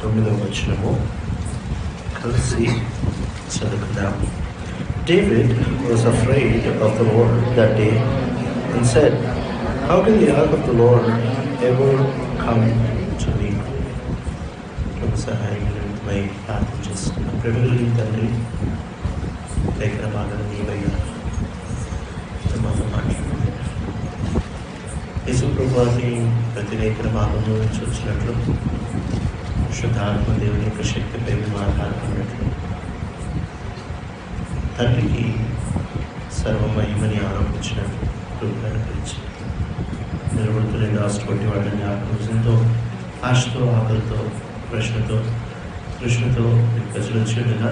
9వ వచనము కలిసి చదువుకుందాం. David was afraid of the Lord that day and said, "How can the ark of the Lord ever come to me?" ప్రభు సహాయమై ప్రార్థన చేస్తున్నాం. ప్రభువుని తండ్రి, లేఖన భాగం నీవయ్యా మాతో మాట్లాడండి. యేసు ప్రభువాన్ని ప్రతి లేఖన భాగంలో నుంచి వచ్చినట్లు శుద్ధాత్మ దేవుని యొక్క శక్తిపై మేము ఆధారపడినట్లు తండ్రికి సర్వమహిమని ఆరోపించినట్లు రూపాయలు పిలిచి నిలబడుతున్న రాష్ట్రపతి వాళ్ళని ఆలోచనతో, ఆశతో, ఆకలితో, ప్రశ్నతో, తృష్ణతో ప్రజలు వచ్చేట్టుగా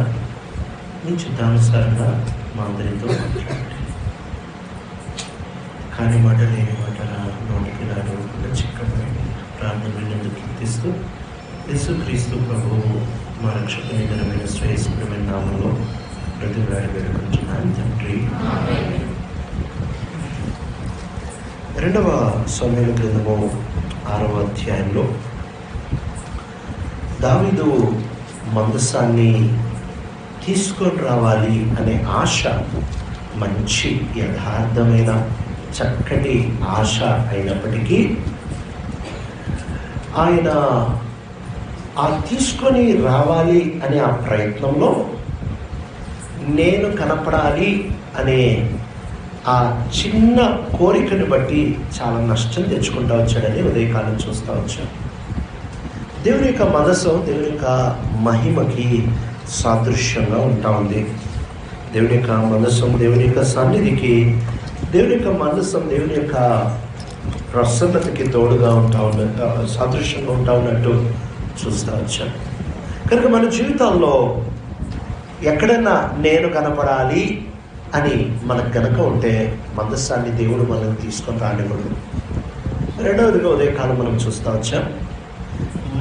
మీ చిత్తానుసారంగా మా అందరితో మాట్లాడండి. కానీ మాట లేని మాట నోటికి రాకుండా చిక్కబడి ప్రార్థన విన్నందుకు కీర్తిస్తూ యేసుక్రీస్తు ప్రభువు మా రక్షకుని ఘనమైన శ్రేయస్కరమైన నామంలో ప్రతి వారి వేడుకుంటున్నాను తండ్రి. 2వ సమూయేలు గ్రంథము 6వ అధ్యాయంలో దావీదు మందసాన్ని తీసుకొని రావాలి అనే ఆశ మంచి యథార్థమైన చక్కటి ఆశ అయినప్పటికీ ఆయన ఆ తీసుకొని రావాలి అనే ఆ ప్రయత్నంలో నేను కనపడాలి అనే ఆ చిన్న కోరికను బట్టి చాలా నష్టం తెచ్చుకుంటూ వచ్చాడని ఉదయకాలం చూస్తూ వచ్చాను. దేవుని యొక్క మనసు దేవుని యొక్క మహిమకి సాదృశ్యంగా ఉంటా ఉంది. దేవుని యొక్క మనసు దేవుని యొక్క సన్నిధికి, దేవుని యొక్క మనసు దేవుని యొక్క ప్రసన్నతకి తోడుగా సాదృశ్యంగా ఉంటా ఉన్నట్టు చూస్తూ వచ్చాను. కనుక మన జీవితాల్లో ఎక్కడన్నా నేను కనపడాలి అని మనకు కనుక ఉంటే మందస్సాన్ని దేవుడు మనల్ని తీసుకొని రానివ్వడు. రెండవదిగా ఉదయకాలం మనం చూస్తూ వచ్చాం,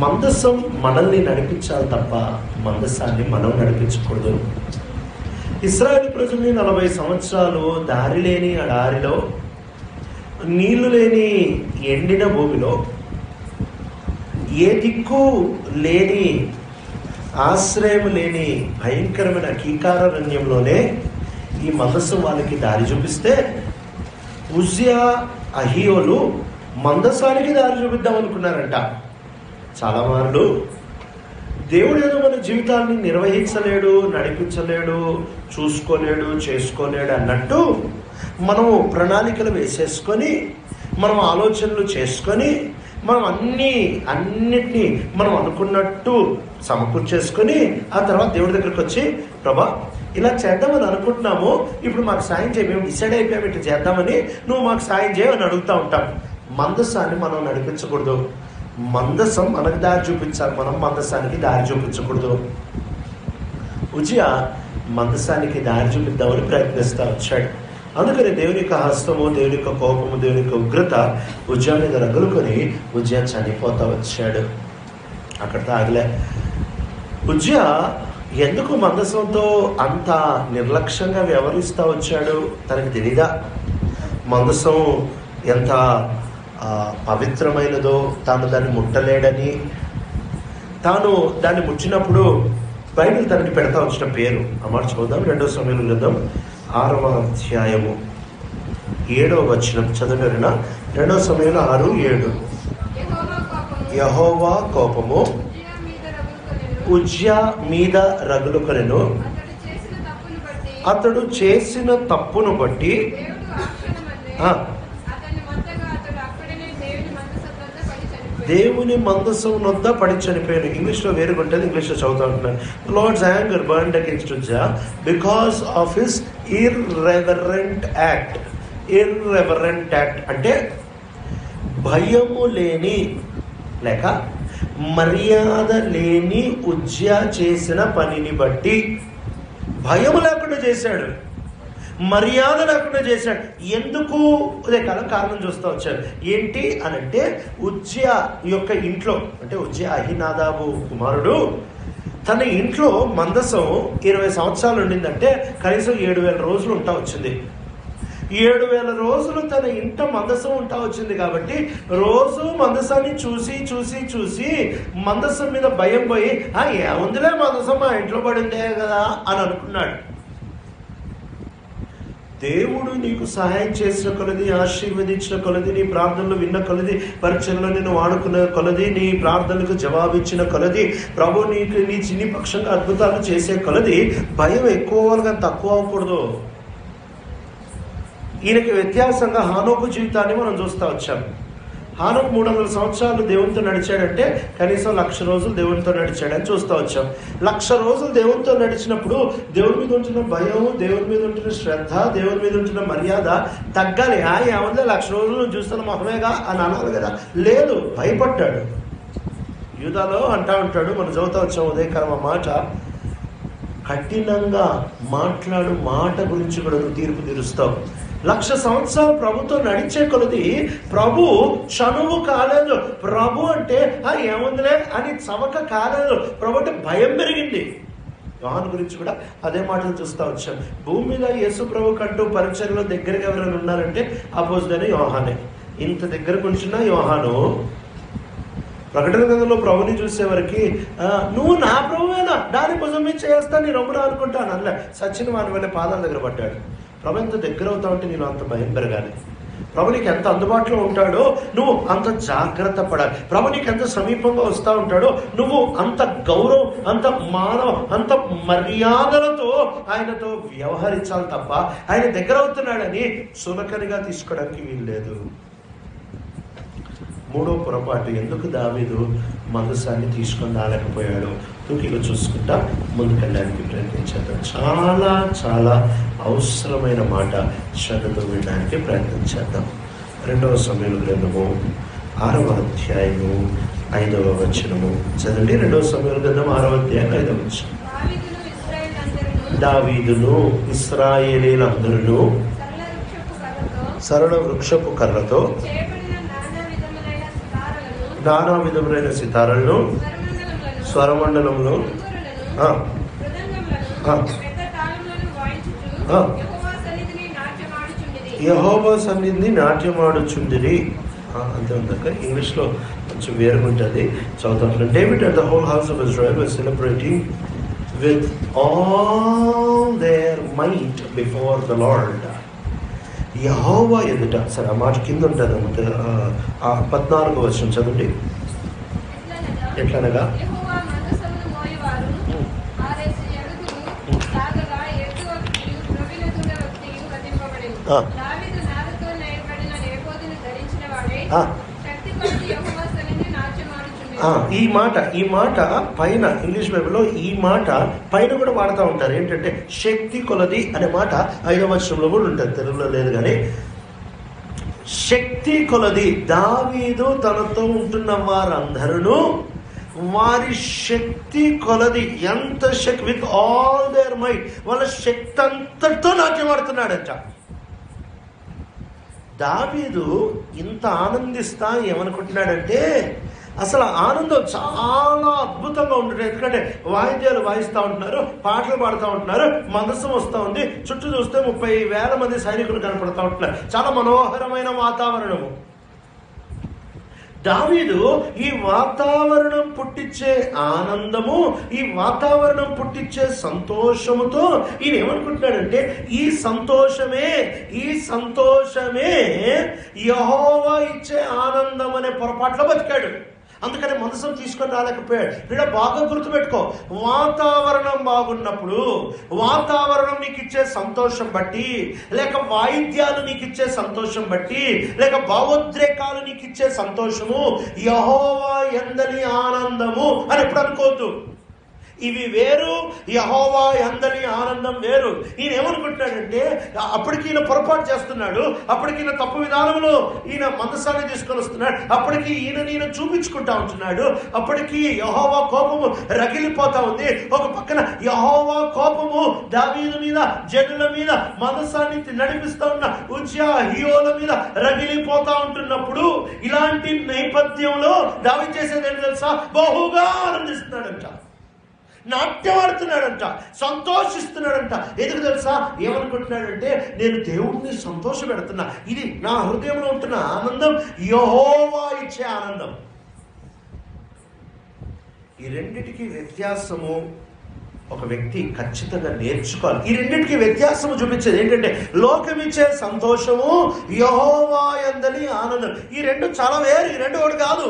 మందస్సం మనల్ని నడిపించాలి తప్ప మందస్సాన్ని మనం నడిపించకూడదు. ఇశ్రాయేలు ప్రజల్ని 40 సంవత్సరాలు దారి లేని ఆ దారిలో, నీళ్లు లేని ఎండిన భూమిలో, ఏ దిక్కు లేని ఆశ్రయం లేని భయంకరమైన కీకారణ్యంలోనే ఈ మందస్సం వాళ్ళకి దారి చూపిస్తే ఉజ్జియా, అహియోలు మందస్సానికి దారి చూపిద్దాం అనుకున్నారంట. చాలా మార్లు దేవుడు ఏదో మన జీవితాన్ని నిర్వహించలేడు, నడిపించలేడు, చూసుకోలేడు, చేసుకోలేడు అన్నట్టు మనము ప్రణాళికలు వేసేసుకొని, మనం ఆలోచనలు చేసుకొని, మనం అన్నిటినీ మనం అనుకున్నట్టు సమకూర్చేసుకొని ఆ తర్వాత దేవుడి దగ్గరికి వచ్చి, ప్రభా ఇలా చేద్దామని అనుకుంటున్నాము, ఇప్పుడు మాకు సాయం చేయి, మేము డిసైడ్ అయిపోయాము ఇట్లా చేద్దామని, నువ్వు మాకు సాయం చేయమని అడుగుతూ ఉంటాం. మందస్సాన్ని మనం నడిపించకూడదు. మందసం మనకు దారి చూపించాలి, మనం మందసానికి దారి చూపించకూడదు. ఉజ్జియా మందసానికి దారి చూపిద్దామని ప్రయత్నిస్తూ వచ్చాడు. అందుకని దేవుని యొక్క హస్తము, దేవుని యొక్క కోపము, దేవుని యొక్క ఉగ్రత ఉజ్జియా మీద రగులుకొని ఉజ్జియా చనిపోతా వచ్చాడు. అక్కడ తాగలే. ఉజ్జియా ఎందుకు మందసంతో అంత నిర్లక్ష్యంగా వ్యవహరిస్తూ వచ్చాడు తనకు తెలీదా? మందసం ఎంత పవిత్రమైనదో, తాను దాన్ని ముట్టలేడని, తాను దాన్ని ముట్టినప్పుడు బైబిల్ తనకి పెడతా వచ్చిన పేరు అమాట చూద్దాం. 2వ సమూయేలు గ్రంథం 6వ అధ్యాయము 7వ వచనం చదివిన 2వ సమూయేలు 6:7. యెహోవా కోపము ఉజ్జియా మీద రగులుకొనెను, అతడు చేసిన తప్పును బట్టి దేవుని మందసం వద్ద పడి చనిపోయాను. ఇంగ్లీష్లో వేరుగుంటుంది, ఇంగ్లీష్లో చదువుతా ఉంటున్నాను. Lord's anger burned against Uzziah because of his irreverent act. Irreverent act అంటే భయము లేని లేక మర్యాద లేని ఉజ్జియా చేసిన పనిని బట్టి. భయం లేకుండా చేశాడు, మర్యాద లేకుండా చేశాడు. ఎందుకు? అదే కారణం చూస్తూ వచ్చాడు. ఏంటి అనంటే ఉజ్జియా యొక్క ఇంట్లో, అంటే ఉజ్జియా అహినాదాబు కుమారుడు, తన ఇంట్లో మందసం 20 సంవత్సరాలు ఉండిందంటే కనీసం 7,000 రోజులు ఉంటా వచ్చింది. 7,000 రోజులు తన ఇంట మందసం ఉంటా వచ్చింది కాబట్టి రోజు మందసాన్ని చూసి చూసి చూసి మందసం మీద భయం పోయి ఏముందిలే మందసం మా ఇంట్లో పడిందే కదా అని అనుకున్నాడు. దేవుడు నీకు సహాయం చేసిన కొలది, ఆశీర్వదించిన కొలది, నీ ప్రార్థనలు విన్న కొలది, పరీక్షల్లో నేను వాడుకున్న కొలది, నీ ప్రార్థనలకు జవాబిచ్చిన కొలది, ప్రభు నీకు నీ చిన్ని పక్షంగా అద్భుతాలు చేసే కొలది భయం ఎక్కువగా తక్కువ అవ్వకూడదు. ఈయనకి వ్యత్యాసంగా హానోకు జీవితాన్ని మనం చూస్తూ వచ్చాం. హానోకు 300 సంవత్సరాలు దేవునితో నడిచాడంటే కనీసం 1,000 రోజులు దేవునితో నడిచాడని చూస్తూ వచ్చాం. 1,000 రోజులు దేవునితో నడిచినప్పుడు దేవుని మీద ఉంటున్న భయం, దేవుని మీద ఉంటున్న శ్రద్ధ, దేవుని మీద ఉంటున్న మర్యాద తగ్గాలి. ఏమంటే 1,000 రోజులు చూస్తున్న మొహమేగా అని అనాలి కదా. లేదు, భయపడ్డాడు. యూదాలో అంటా ఉంటాడు, మనం చదువుతా వచ్చాం ఉదయకాలం ఆ మాట, కఠినంగా మాట్లాడు మాట గురించి కూడా నువ్వు తీర్పు తీరుస్తావు. 1,000 సంవత్సరాలు ప్రభుతో నడిచే కొలది ప్రభు చనువు కాలేదు. ప్రభు అంటే ఏముందిలే అని చవక కాలేదు. ప్రభు అంటే భయం పెరిగింది. యోహాను గురించి కూడా అదే మాటలు చూస్తూ వచ్చాం. భూమి మీద యేసు ప్రభు కంటూ పరిచర్లో దగ్గరగా ఎవరైనా ఉన్నారంటే అపోజిట్ యోహానే. ఇంత దగ్గర కూర్చున్న యోహాను ప్రకటన గ్రంథంలో ప్రభుని చూసేవారికి నువ్వు నా ప్రభువేనా, దాని కోసం మీద చేస్తా నీ రొమ్మున అనుకుంటాను అలా సచిన వాని వల్ల పాదాల దగ్గర పడ్డాడు. ప్రభు ఎంత దగ్గర అవుతా ఉంటే నేను అంత భయం పెరగాలి. ప్రభు నీకు ఎంత అందుబాటులో ఉంటాడో నువ్వు అంత జాగ్రత్త పడాలి. ప్రభు నీకు ఎంత సమీపంగా వస్తూ ఉంటాడో నువ్వు అంత గౌరవం, అంత మానవ, అంత మర్యాదలతో ఆయనతో వ్యవహరించాలి తప్ప ఆయన దగ్గర అవుతున్నాడని సునకనిగా తీసుకోవడానికి వీల్లేదు. 3వ పొరపాటు, ఎందుకు దావీదు మందసాన్ని తీసుకొని రాలేకపోయాడు? తూకిలో చూసుకుంటా ముందుకెళ్ళడానికి ప్రయత్నించేద్దాం. చాలా చాలా అవసరమైన మాట శ్రద్ధతో వినడానికి ప్రయత్నించేద్దాం. 2వ సమూయేలు గ్రంథము 6వ అధ్యాయము 5వ వచనము చదండి. 2వ సమూయేలు గ్రంథం 6వ అధ్యాయం 5వ వచనం. దావీదును ఇశ్రాయేలీయులందరూ సరళ వృక్షపు కర్రతో నానా విధములైన సితారలను, స్వరమండలంలో యెహోవా సన్నిధిని నాట్యమాడుచుండిరి. అంతే ఉందక్క. ఇంగ్లీష్లో కొంచెం వేరుగా ఉంటుంది. చదువుతాను. David and the whole house of Israel were celebrating with all their might before the Lord. Jehovah ఎదుట. సరే, ఆ మాట కింద ఉంటుంది అన్నమాట. 14వ వచనం చదవండి. ఎట్లనగా ఈ మాట పైన ఇంగ్లీష్ బైబిల్లో ఈ మాట పైన కూడా వాడుతూ ఉంటారు. ఏంటంటే శక్తి కొలది అనే మాట 5వ వచనంలో కూడా ఉంటుంది. తెలుగులో లేదు కానీ శక్తి కొలది దావీదు తనతో ఉంటున్న వారందరూ వారి శక్తి కొలది, ఎంత శక్తి, విత్ ఆల్ దేర్ మైట్, వాళ్ళ శక్తి అంతటితో నాట్యమాడుతున్నాడంట. దావీదు ఇంత ఆనందిస్తా ఏమనుకుంటున్నాడంటే అసలు ఆనందం చాలా అద్భుతంగా ఉంటుంది. ఎందుకంటే వాయిద్యాలు వాయిస్తూ ఉంటున్నారు, పాటలు పాడుతూ ఉంటున్నారు, మందసం వస్తూ ఉంది, చుట్టూ చూస్తే 30,000 మంది సైనికులు కనపడుతూ ఉంటున్నారు. చాలా మనోహరమైన వాతావరణము. దావీదు ఈ వాతావరణం పుట్టించే ఆనందము, ఈ వాతావరణం పుట్టించే సంతోషముతో ఈయన ఏమనుకుంటున్నాడంటే ఈ సంతోషమే యెహోవా ఇచ్చే ఆనందం అనే పొరపాట్లో బతికాడు. అందుకని మనసును తీసుకొని రాలేకపోయాడు. వీడ బాగా గుర్తుపెట్టుకో, వాతావరణం బాగున్నప్పుడు, వాతావరణం నీకు ఇచ్చే సంతోషం బట్టి, లేక వాయిద్యాలు నీకు ఇచ్చే సంతోషం బట్టి, లేక భావోద్రేకాలు నీకు ఇచ్చే సంతోషము యెహోవా యందలి ఆనందము అని ఎప్పుడు అనుకోవద్దు. ఇవి వేరు, యెహోవా యందలి ఆనందం వేరు. ఈయన ఏమనుకుంటున్నాడంటే అప్పటికి ఈయన పొరపాటు చేస్తున్నాడు, అప్పటికి ఈయన తప్పు విధానంలో ఈయన మందసాన్ని తీసుకొని వస్తున్నాడు, అప్పటికి ఈయన చూపించుకుంటా ఉంటున్నాడు, అప్పటికి యెహోవా కోపము రగిలిపోతా ఉంది. ఒక పక్కన యెహోవా కోపము దావీదు మీద, జనుల మీద, మందసాన్ని నడిపిస్తా ఉన్న ఉజ్జా హియోల మీద రగిలిపోతా ఉంటున్నప్పుడు ఇలాంటి నేపథ్యంలో దావీదు చేసేది ఏంటి తెలుసా? బహుగా ఆనందిస్తున్నాడంట. నాట్యం ఆడుతున్నాడంట, సంతోషిస్తున్నాడంట. ఎందుకు తెలుసా? ఏమనుకుంటున్నాడంటే, నేను దేవుడిని సంతోష పెడుతున్నా, ఇది నా హృదయంలో ఉంటున్న ఆనందం, యెహోవా ఇచ్చే ఆనందం. ఈ రెండిటికి వ్యత్యాసము ఒక వ్యక్తి ఖచ్చితంగా నేర్చుకోవాలి. ఈ రెండింటికి వ్యత్యాసము చూపించేది ఏంటంటే, లోకమిచ్చే సంతోషము, యెహోవా యందలి ఆనందం. ఈ రెండు చాలా వేరు, ఈ రెండు ఒకటి కాదు.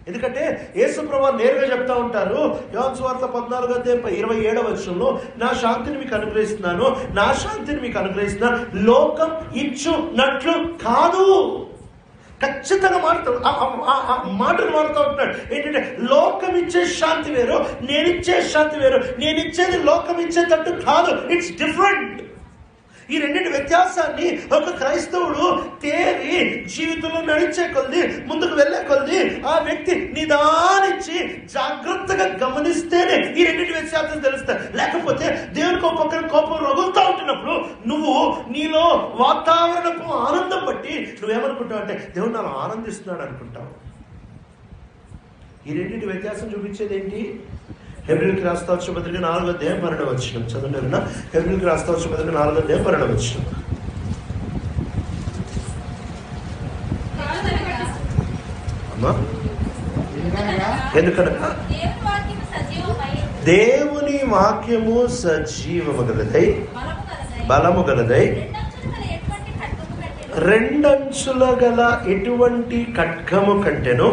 ఎందుకంటే యేసు ప్రభువు నేరుగా చెప్తా ఉంటారు, యోహాను సువార్త 14:27 నా శాంతిని మీకు అనుగ్రహిస్తున్నాను, నా శాంతిని మీకు అనుగ్రహిస్తున్నాను, లోకం ఇచ్చునట్లు కాదు. ఖచ్చితంగా మాట్లాడు, మాటలు మాడుతూ ఉంటున్నాడు. ఏంటంటే, లోకం ఇచ్చే శాంతి వేరు, నేనిచ్చే శాంతి వేరు. నేనిచ్చేది లోకం ఇచ్చేటట్టు కాదు, ఇట్స్ డిఫరెంట్. ఈ రెండింటి వ్యత్యాసాన్ని ఒక క్రైస్తవుడు తేరి జీవితంలో నడిచే కొద్ది, ముందుకు వెళ్ళే కొద్ది, ఆ వ్యక్తి నిదానించి జాగ్రత్తగా గమనిస్తేనే ఈ రెండింటి వ్యత్యాసం తెలుస్తాయి. లేకపోతే దేవునికి ఒక్కొక్కరి కోపం రగులుతూ ఉంటున్నప్పుడు నువ్వు నీలో వాతావరణపు ఆనందం బట్టి నువ్వేమనుకుంటావు అంటే, దేవుడు నన్ను ఆనందిస్తున్నాడు అనుకుంటావు. ఈ రెండింటి వ్యత్యాసం చూపించేది ఏంటి? హెబ్రీయులకు రాసిన పత్రిక 4:12 చదవండి. హెబ్రీయులకు రాసిన పత్రిక 4:12. అమ్మా, ఎందుకనగా దేవుని వాక్యము సజీవము గలదై, బలము గలదై, రెండంచుల గల ఎటువంటి ఖడ్గము కంటెను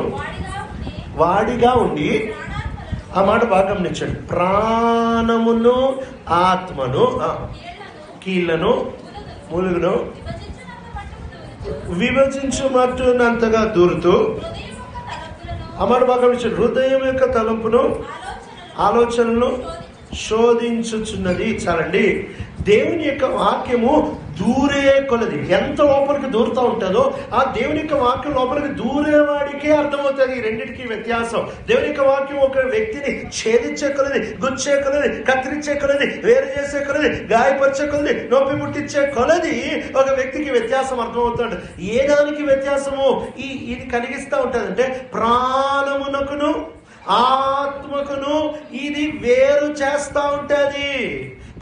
వాడిగా ఉండి, ఆ మాట బాగా గమనించండి, ప్రాణమును ఆత్మను కీళ్లను మూలుగును విభజించుమట్టునంతగా దూరుతూ, ఆ మాట బాగా గమనించండి, హృదయం యొక్క తలంపును ఆలోచనలను శోధించుచున్నది. చాలండి. దేవుని యొక్క వాక్యము దూరే కొలది, ఎంత లోపలికి దూరుతూ ఉంటుందో ఆ దేవుని యొక్క వాక్యం లోపలికి దూరేవాడికే అర్థమవుతుంది. ఈ రెండింటికి వ్యత్యాసం. దేవుని యొక్క వాక్యం ఒక వ్యక్తిని ఛేదించే కొలది, గుచ్చే కొలది, కత్తిరించే కొలది, వేరు చేసే కొలది, గాయపరిచే కొలది, నొప్పి పుట్టించే కొలది ఒక వ్యక్తికి వ్యత్యాసం అర్థమవుతుంది. ఏ దానికి వ్యత్యాసము ఇది కలిగిస్తూ ఉంటుంది అంటే, ప్రాణమునకును ఆత్మకును ఇది వేరు చేస్తూ ఉంటుంది.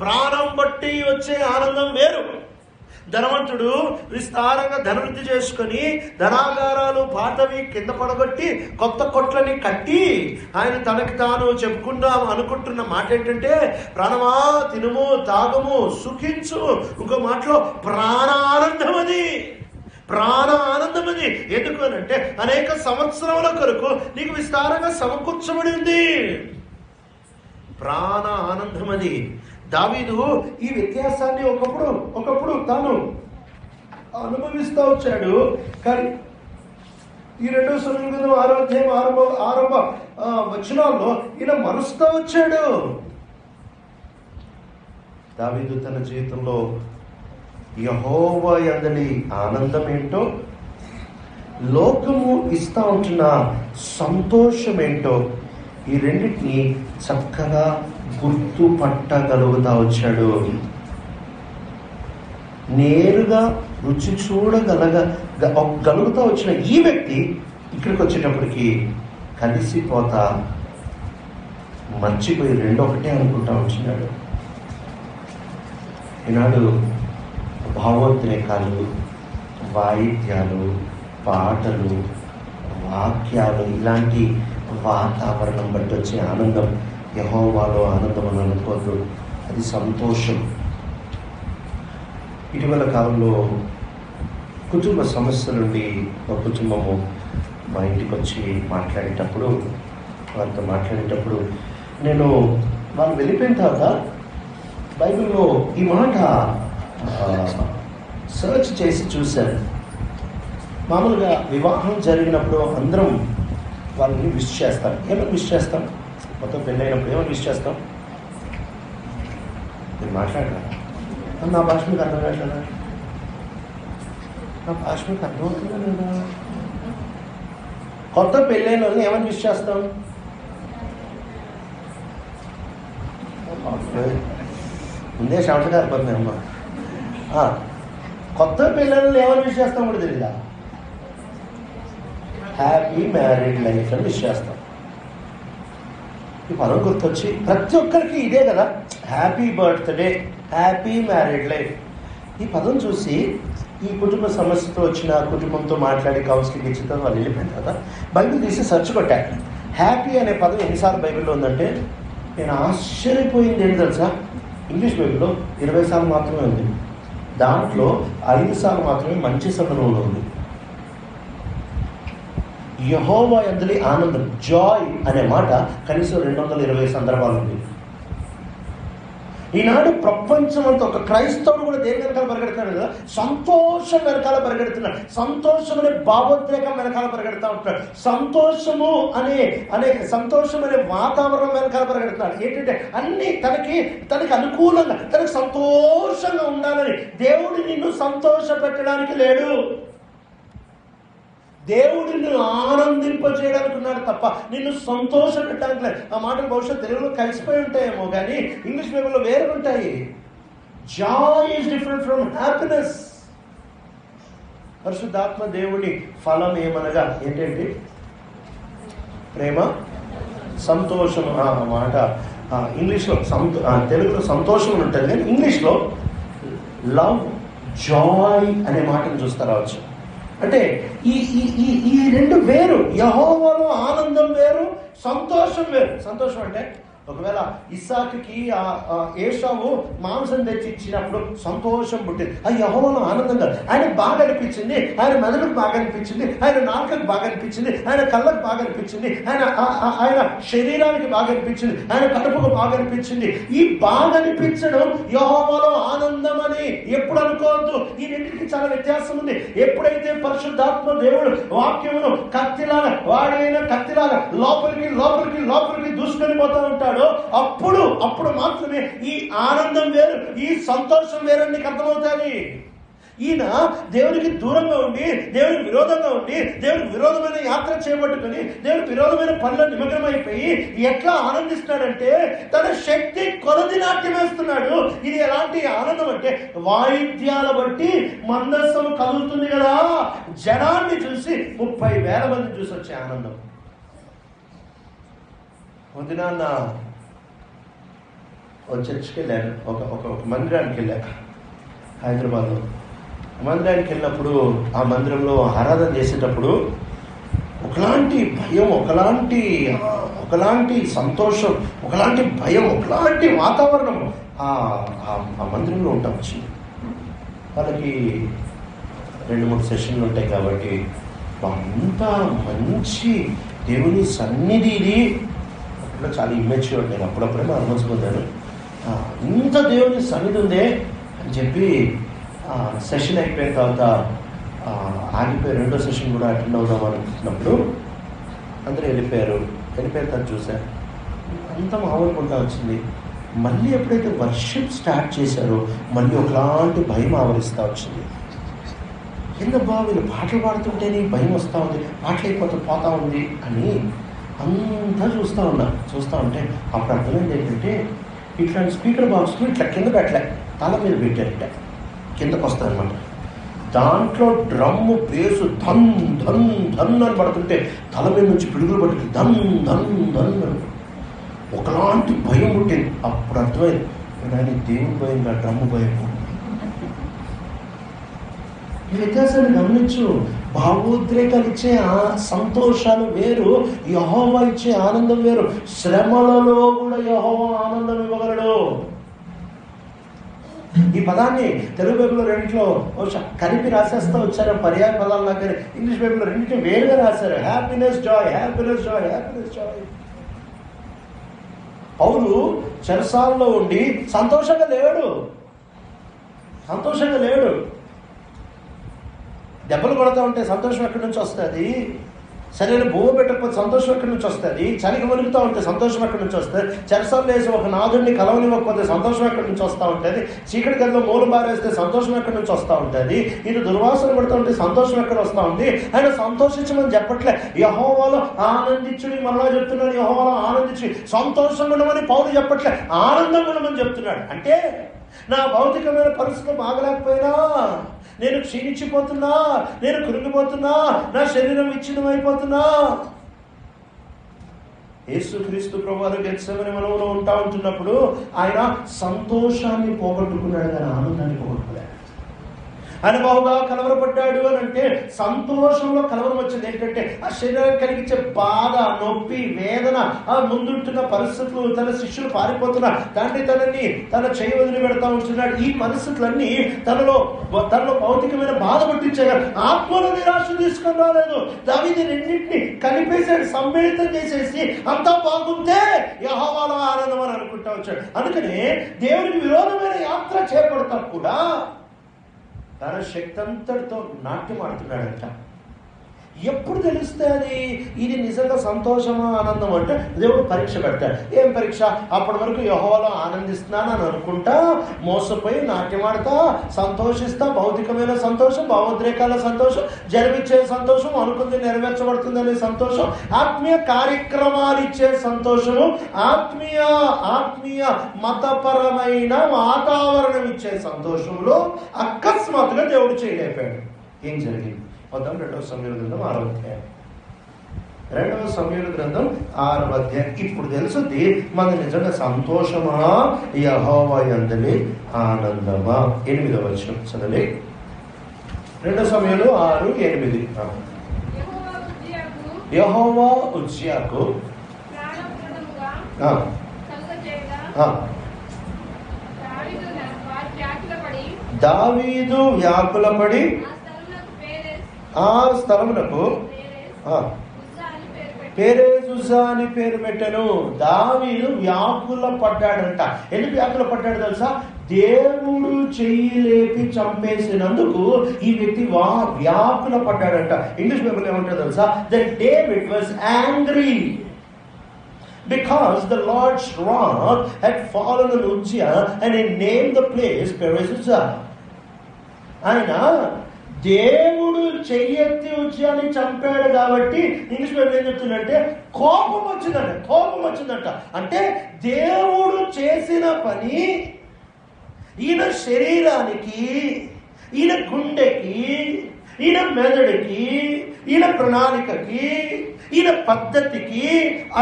ప్రాణం బట్టి వచ్చే ఆనందం వేరు. ధనవంతుడు విస్తారంగా ధనవృద్ధి చేసుకుని ధనాగారాలు పాతవి కింద పడగొట్టి కొత్త కొట్లని కట్టి ఆయన తనకి తాను చెప్పుకుందాం అనుకుంటున్న మాట ఏంటంటే, ప్రాణమా తినుము, తాగము, సుఖించు. ఇంకో మాటలో ప్రాణ ఆనందం అది, ప్రాణ ఆనందం అది. ఎందుకు అనంటే, అనేక సంవత్సరముల కొరకు నీకు విస్తారంగా సమకూర్చబడి ఉంది. ప్రాణ ఆనందం అది. దావీదు ఈ వ్యత్యాసాన్ని ఒకప్పుడు తాను అనుభవిస్తూ వచ్చాడు. కానీ ఈ 2 సమూయేలు ఆరంభ వచనాల్లో ఈయన మరుస్తూ వచ్చాడు. దావీదు తన జీవితంలో యెహోవా యందలి ఆనందం ఏంటో, లోకము ఇస్తా ఉంటున్న సంతోషం ఏంటో, ఈ రెండింటిని చక్కగా గుర్తుపట్టగలుగుతా వచ్చాడు. నేరుగా రుచి గలుగుతా వచ్చిన ఈ వ్యక్తి ఇక్కడికి వచ్చేటప్పటికి కలిసిపోతా మర్చిపోయి రెండొకటే అనుకుంటా వచ్చినాడు. ఈనాడు భావోద్రేకాలు, వాయిద్యాలు, పాటలు, వాక్యాలు, ఇలాంటి వాతావరణం బట్టి వచ్చే ఆనందం యెహోవాలో ఆనందం అని అనుకోవద్దు, అది సంతోషం. ఇటీవల కాలంలో కుటుంబ సమస్య నుండి ఒక కుటుంబము మా ఇంటికి వచ్చి వారితో మాట్లాడేటప్పుడు నేను వాళ్ళు వెళ్ళిపోయిన తర్వాత బైబిల్లో ఈ మాట సర్చ్ చేసి చూశాను. మామూలుగా వివాహం జరిగినప్పుడు అందరం వాళ్ళని విష్ చేస్తాం. ఏమని విష్ చేస్తాం? మొత్తం పెళ్ళైనప్పుడు ఏమని విష్ చేస్తాం? మీరు మాట్లాడరా? నా భాష మీకు అర్థం కావట్లేదా? నా భాష మీకు అర్థమవుతుందా లేదా? కొత్త పెళ్ళైన వాళ్ళని ఏమని విష్ చేస్తాం? ముందే షార్ట్ గారిపోతున్నాయి అమ్మ. కొత్త పిల్లల్ని ఏమని విష్ చేస్తాం కూడా తెలీదా? హ్యాపీ మ్యారీడ్ లైఫ్ అని విష్ చేస్తాం. ఈ పదం గుర్తొచ్చి ప్రతి ఒక్కరికి ఇదే కదా, happy birthday, happy married life. ఈ పదం చూసి ఈ కుటుంబ సమస్యతో వచ్చిన కుటుంబంతో మాట్లాడి కౌన్సిలింగ్ ఇచ్చిన తర్వాత వాళ్ళు వెళ్ళిపోయిన తర్వాత బైబిల్ తీసి సెర్చ్ కొట్టాను. హ్యాపీ అనే పదం ఎన్నిసార్లు బైబిల్లో ఉందంటే నేను ఆశ్చర్యపోయింది ఏంటి తెలుసా, ఇంగ్లీష్ బైబిల్లో 20 సార్లు మాత్రమే ఉంది. దాంట్లో 5 సార్లు మాత్రమే మంచి సందర్భంలో ఉంది. యెహోవా యందు ఆనందం, జాయ్ అనే మాట కనీసం 220 సందర్భాలు ఉంది. ఈనాడు ప్రపంచం అంతా ఒక క్రైస్తవుడు కూడా దేని వెనకాల పరిగెడుతున్నాడు కదా, సంతోషం వెనకాల పరిగెడుతున్నాడు. సంతోషం అనే భావోద్రేకం వెనకాల పరిగెడుతూ ఉంటున్నాడు. సంతోషము అనే వాతావరణం వెనకాల పరిగెడుతున్నాడు. ఏంటంటే అన్ని తనకి అనుకూలంగా, తనకు సంతోషంగా ఉండాలని. దేవుడు నిన్ను సంతోష పెట్టడానికి లేడు, దేవుడు నిన్ను ఆనందింపజేయడానికి ఉన్నాడు తప్ప నిన్ను సంతోష పెట్టడానికి లేదు. ఆ మాటలు బహుశా తెలుగులో కలిసిపోయి ఉంటాయేమో కానీ ఇంగ్లీష్ బైబిల్లో వేరే ఉంటాయి. Joy is different from happiness. పరిశుద్ధాత్మ దేవుని ఫలం ఏమనగా ఏంటంటే ప్రేమ, సంతోషం. ఆ మాట ఇంగ్లీష్లో తెలుగులో సంతోషం అని ఉంటుంది కానీ ఇంగ్లీష్లో లవ్, జాయ్ అనే మాటను చూస్తా రావచ్చు. అంటే ఈ రెండు వేరు. యెహోవాలో ఆనందం వేరు, సంతోషం వేరు. సంతోషం అంటే ఒకవేళ ఇస్సాకుకి ఏశావు మాంసం తెచ్చి ఇచ్చినప్పుడు సంతోషం పుట్టింది, అది యెహోవాలో ఆనందం కాదు. ఆయనకు బాగా అనిపించింది, ఆయన మెదడుకు బాగా అనిపించింది, ఆయన నాలుకకు బాగా అనిపించింది, ఆయన కళ్ళకు బాగా అనిపించింది, ఆయన శరీరానికి బాగా అనిపించింది, ఆయన కడుపుకు బాగా అనిపించింది. ఈ బాగా అనిపించడం యెహోవాలో ఆనందం అని ఎప్పుడు అనుకోవద్దు. ఈ రెండింటికి చాలా వ్యత్యాసం ఉంది. ఎప్పుడైతే పరిశుద్ధాత్మ దేవుడు వాక్యమును కత్తిలాగా, వాడైన కత్తిలాగా లోపలికి లోపలికి లోపలికి దూసుకొని పోతూ ఉంటాడు, అప్పుడు మాత్రమే ఈ ఆనందం వేరు, ఈ సంతోషం వేరని నీకు అర్థమవుతుంది. ఈయన దేవునికి దూరంగా ఉండి, దేవునికి విరోధంగా ఉండి, దేవునికి విరోధమైన యాత్ర చేపట్టుకుని, దేవునికి విరోధమైన పనుల నిమగ్నమైపోయి ఎట్లా ఆనందిస్తున్నాడంటే తన శక్తి కొలది నాట్యం వేస్తున్నాడు. ఇది ఎలాంటి ఆనందం అంటే వాయిద్యాల బట్టి మందస్సం కదులుతుంది కదా, జనాన్ని చూసి 30,000 మంది చూసి వచ్చే ఆనందం. వదినాన్న ఒక చర్చికి వెళ్ళాను, ఒక మందిరానికి వెళ్ళాను హైదరాబాద్లో. మందిరానికి వెళ్ళినప్పుడు ఆ మందిరంలో ఆరాధన చేసేటప్పుడు ఒకలాంటి భయం, ఒకలాంటి సంతోషం, ఒకలాంటి భయం, ఒకలాంటి వాతావరణం ఆ మందిరంలో ఉంటా వచ్చింది. వాళ్ళకి 2-3 సెషన్లు ఉంటాయి కాబట్టి అంతా మంచి దేవుని సన్నిధి. ఇది చాలా ఇమ్మెచ్యూర్. నేను అప్పుడప్పుడే అనుమతి పొందాను, ఇంత దేవుని సన్నిధి ఉందే అని చెప్పి సెషన్ అయిపోయిన తర్వాత ఆగిపోయి 2వ సెషన్ కూడా అటెండ్ అవుదాం అనుకుంటున్నప్పుడు అందరూ వెళ్ళిపోయిన తర్వాత చూశాను అంత మామూలుగా వచ్చింది. మళ్ళీ ఎప్పుడైతే వర్షిప్ స్టార్ట్ చేశారో మళ్ళీ ఒకలాంటి భయం ఆవరిస్తూ వచ్చింది. ఏందబ్బా వీళ్ళు పాటలు పాడుతుంటేనే భయం వస్తూ ఉంది, పాటలు పోతా ఉంది అని అంతా చూస్తూ ఉంటే అప్పుడు అర్థమైంది ఏంటంటే ఇట్లాంటి స్పీకర్ బాక్స్లో ఇట్లా కింద పెట్టలే, తల మీద పెట్టారట, కిందకు వస్తారనమాట. దాంట్లో డ్రమ్ము బేసు ధన్ ధన్ ధన్ అని పడుతుంటే తల మీద నుంచి పిడుగులు పట్టుకుని ధన్ ధన్ ధన్ అని ఒకలాంటి భయం పుట్టింది. అప్పుడు అర్థమైంది కానీ దేవుని భయం కాదు, డ్రమ్ము భయం. ఈ వ్యత్యాసాన్ని గమనించు. భావోద్రేకాలు ఇచ్చే సంతోషాలు వేరు, యెహోవా ఇచ్చే ఆనందం వేరు. శ్రమలలో కూడా యెహోవా ఆనందం ఇవ్వగలడు. ఈ పదాన్ని తెలుగు బైబిల్లో రెండింటిలో కలిపి రాసేస్తా వచ్చారు పర్యాయ పదాలు. నాకు ఇంగ్లీష్ బైబిల్లో రెండింటిని వేరుగా రాశారు. Happiness, joy, happiness, joy, happiness, joy. పౌలు చెరసాలలో ఉండి సంతోషంగా లేడు. దెబ్బలు కొడతా ఉంటే సంతోషం ఎక్కడి నుంచి వస్తుంది? సరైన భూమి పెట్టకపోతే సంతోషం ఎక్కడి నుంచి వస్తుంది? చలికి వణుకుతూ ఉంటే సంతోషం ఎక్కడి నుంచి వస్తుంది? చెరసాలు వేసి ఒక నాదుడిని కలవనివ్వకపోతే సంతోషం ఎక్కడి నుంచి వస్తూ ఉంటుంది? చీకటి గదిలో మూలు బారేస్తే సంతోషం ఎక్కడి నుంచి వస్తూ ఉంటుంది? ఇది దుర్వాసన పడుతూ ఉంటే సంతోషం ఎక్కడ వస్తూ ఉంది? ఆయన సంతోషించమని చెప్పట్లే, యెహోవాలో ఆనందించుని మరలా చెప్తున్నాడు. యెహోవాలో ఆనందించి సంతోషంగా ఉండమని పౌలు చెప్పట్లే, ఆనందంగా ఉండమని చెప్తున్నాడు. అంటే నా భౌతికమైన పరిస్థితులు బాగలేకపోయినా, నేను క్షీణించిపోతున్నా, నేను కృంగిపోతున్నా, నా శరీరం విచ్ఛిన్నమైపోతున్నా, యేసుక్రీస్తు ప్రభువారు గెత్సేమనే వనంలో ఉంటున్నప్పుడు ఆయన సంతోషాన్ని పోగొట్టుకున్నాడు కానీ ఆనందాన్ని పోగొట్టుకోలేదు. ఆయన బావుగా కలవరపడ్డాడు అని అంటే సంతోషంలో కలవరం వచ్చింది. ఏంటంటే ఆ శరీరానికి కలిగించే బాధ, నొప్పి, వేదన, ఆ ముందుంటున్న పరిస్థితులు, తన శిష్యులు పారిపోతున్నా తనని తన చేయి వదిలి పెడతా ఉంటున్నాడు. ఈ పరిస్థితులన్నీ తనలో భౌతికమైన బాధ పట్టించాడు. ఆత్మలో నిరాశ తీసుకొని రాలేదు. దావీదు రెండింటిని కలిపేశాడు, సమ్మిళితం చేసేసి అంతా బాగుంటే యెహోవాలో ఆనందం అని అనుకుంటా వచ్చాడు. అందుకనే దేవునికి విరోధమైన యాత్ర చేపడతా కూడా తన శక్తి అంతటితో నాట్యం ఆడుతున్నాడంట. ఎప్పుడు తెలుస్తే అది ఇది నిజంగా సంతోషమా ఆనందం అంటే దేవుడు పరీక్ష పెడతాడు. ఏం పరీక్ష? అప్పటి వరకు యెహోవాలో ఆనందిస్తున్నాను అని అనుకుంటా మోసపోయి నాట్యమాడతా సంతోషిస్తా, భౌతికమైన సంతోషం, భావోద్రేకాల సంతోషం, జరిపించే సంతోషం, అనుకుంది నెరవేర్చబడుతుందనే సంతోషం, ఆత్మీయ కార్యక్రమాలు ఇచ్చే సంతోషము, ఆత్మీయ మతపరమైన వాతావరణం ఇచ్చే సంతోషంలో అకస్మాత్తుగా దేవుడు చేయలేపాడు. ఏం జరిగింది? 2వ సమూయేలు గ్రంథం 6వ అధ్యాయం. 2వ సమూయేలు గ్రంథం 6వ అధ్యాయం. ఇప్పుడు తెలుసుద్ది మన నిజంగా సంతోషమా యెహోవా యందలి ఆనందమా. 8వ వచనం చదవండి. 2 సమూయేలు 6:8. యెహోవా ఉజ్జియాకు దావీదు వ్యాకులపడి ఆ స్థలమునకు పెరేజ్ ఉజ్జా అని పేరు పెట్టాను. దావీదు వ్యాకుల పడ్డాడంట. ఎందుకు వ్యాకుల పడ్డాడు తెలుసా? దేవుడు చెయ్యి లేపి చంపేసినందుకు ఈ వ్యక్తి వ్యాకుల పడ్డాడంట. ఇంగ్లీష్ బైబిల్ ఏమంటారు తెలుసా? That David was angry because the Lord's wrath had fallen on Uzziah and he named the place Perez Uzzah. ఆయన దేవుడు చెయ్యెత్తి ఉజ్జియాని చంపాడు కాబట్టి ఇంగ్లీష్ బైబిల్ ఏం చెప్తుందంటే కోపం వచ్చిందంట. అంటే దేవుడు చేసిన పని ఈయన శరీరానికి, ఈయన గుండెకి, ఈయన మెదడుకి, ఈయన ప్రణాళికకి, ఈయన పద్ధతికి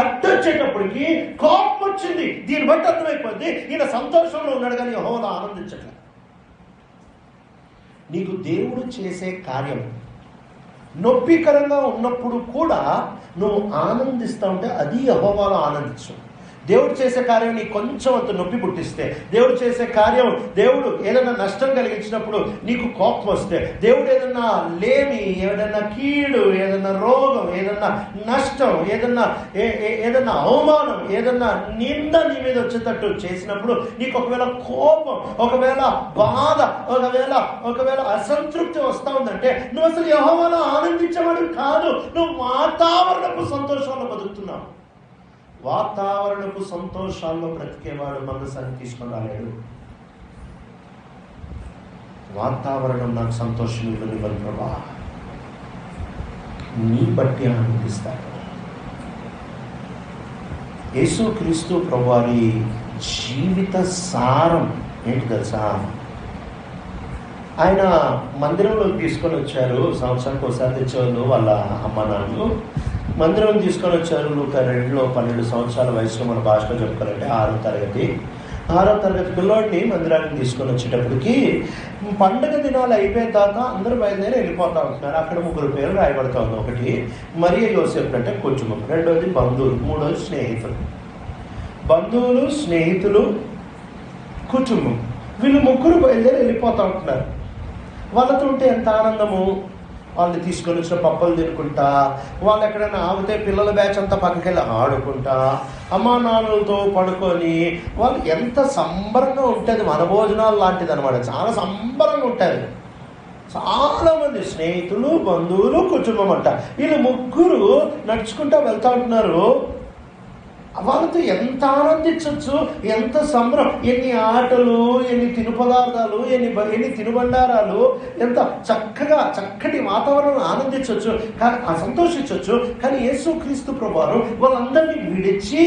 అడ్డొచ్చేటప్పటికి కోపం వచ్చింది. దీన్ని బట్టి అర్థమైపోద్ది ఈయన సంతోషంలో ఉన్నాడు కానీ యెహోవాలో ఆనందించట్లేదు. నీకు దేవుడు చేసే కార్యం నొప్పికరంగా ఉన్నప్పుడు కూడా నువ్వు ఆనందిస్తూ ఉంటే అది యెహోవాలో ఆనందించు. దేవుడు చేసే కార్యం నీకు కొంచెం అంత నొప్పి పుట్టిస్తే, దేవుడు చేసే కార్యం, దేవుడు ఏదైనా నష్టం కలిగించినప్పుడు నీకు కోపం వస్తే, దేవుడు ఏదన్నా లేమి, ఏదైనా కీడు, ఏదైనా రోగం, ఏదన్నా నష్టం, ఏదన్నా అవమానం, ఏదన్నా నింద నీ మీద వచ్చేటట్టు చేసినప్పుడు నీకు ఒకవేళ కోపం, ఒకవేళ బాధ, ఒకవేళ అసంతృప్తి వస్తా ఉందంటే నువ్వు అసలు యెహోవాలో ఆనందించేవాడు కాదు. నువ్వు వాతావరణపు సంతోషంలో బతుకుతున్నావు. వాతావరణపు సంతోషాల్లో బ్రతికేవాడు మనసాన్ని తీసుకొని రాలేడు. వాతావరణం నాకు సంతోషం ఇవ్వనివ్వను ప్రభా, నీ బట్టి ఆనందిస్తాడు. యేసుక్రీస్తు ప్రభువారి జీవిత సారం ఏంటి తెలుసా? ఆయన మందిరంలోకి తీసుకొని వచ్చారు. సంవత్సరానికి ఒకసారి తెచ్చేవాళ్ళు వాళ్ళ అమ్మ నాన్నలు. మందిరం తీసుకొని వచ్చారు. లూకా 2లో 12 సంవత్సరాల వయసులో మన భాషలో చెప్పుకోవాలంటే 6వ తరగతి పిల్లోడిని మందిరానికి తీసుకొని వచ్చేటప్పటికి పండుగ దినాలు అయిపోయిన తర్వాత అందరూ బయలుదేరి వెళ్ళిపోతా ఉంటున్నారు. అక్కడ 3 పేర్లు రాయబడతా ఉంది. ఒకటి మరియ యోసేపు అంటే కుటుంబం, 2వది బంధువులు, 3వది స్నేహితులు. బంధువులు, స్నేహితులు, కుటుంబం, వీళ్ళు 3 బయలుదేరి వెళ్ళిపోతా ఉంటున్నారు. వాళ్ళతో ఉంటే ఎంత ఆనందము. వాళ్ళని తీసుకొని వచ్చిన పప్పలు తినుకుంటా, వాళ్ళు ఎక్కడైనా ఆగితే పిల్లల బ్యాచ్ అంతా పక్కకెళ్ళి ఆడుకుంటా, అమ్మా నాన్నలతో పడుకొని వాళ్ళు ఎంత సంబరంగా ఉంటుంది. మన భోజనాలు లాంటిది అనమాట. చాలా సంబరంగా ఉంటుంది. చాలామంది స్నేహితులు, బంధువులు, కుటుంబం అంట. వీళ్ళు 3 నడుచుకుంటా వెళ్తా ఉంటున్నారు. వాళ్ళతో ఎంత ఆనందించవచ్చు, ఎంత సంబరం. ఎన్ని ఆటలు, ఎన్ని తిను పదార్థాలు, ఎన్ని తినుబండారాలు, ఎంత చక్కటి వాతావరణం ఆనందించవచ్చు, కానీ సంతోషించవచ్చు. కానీ యేసుక్రీస్తు ప్రభువారు వాళ్ళందరినీ విడిచి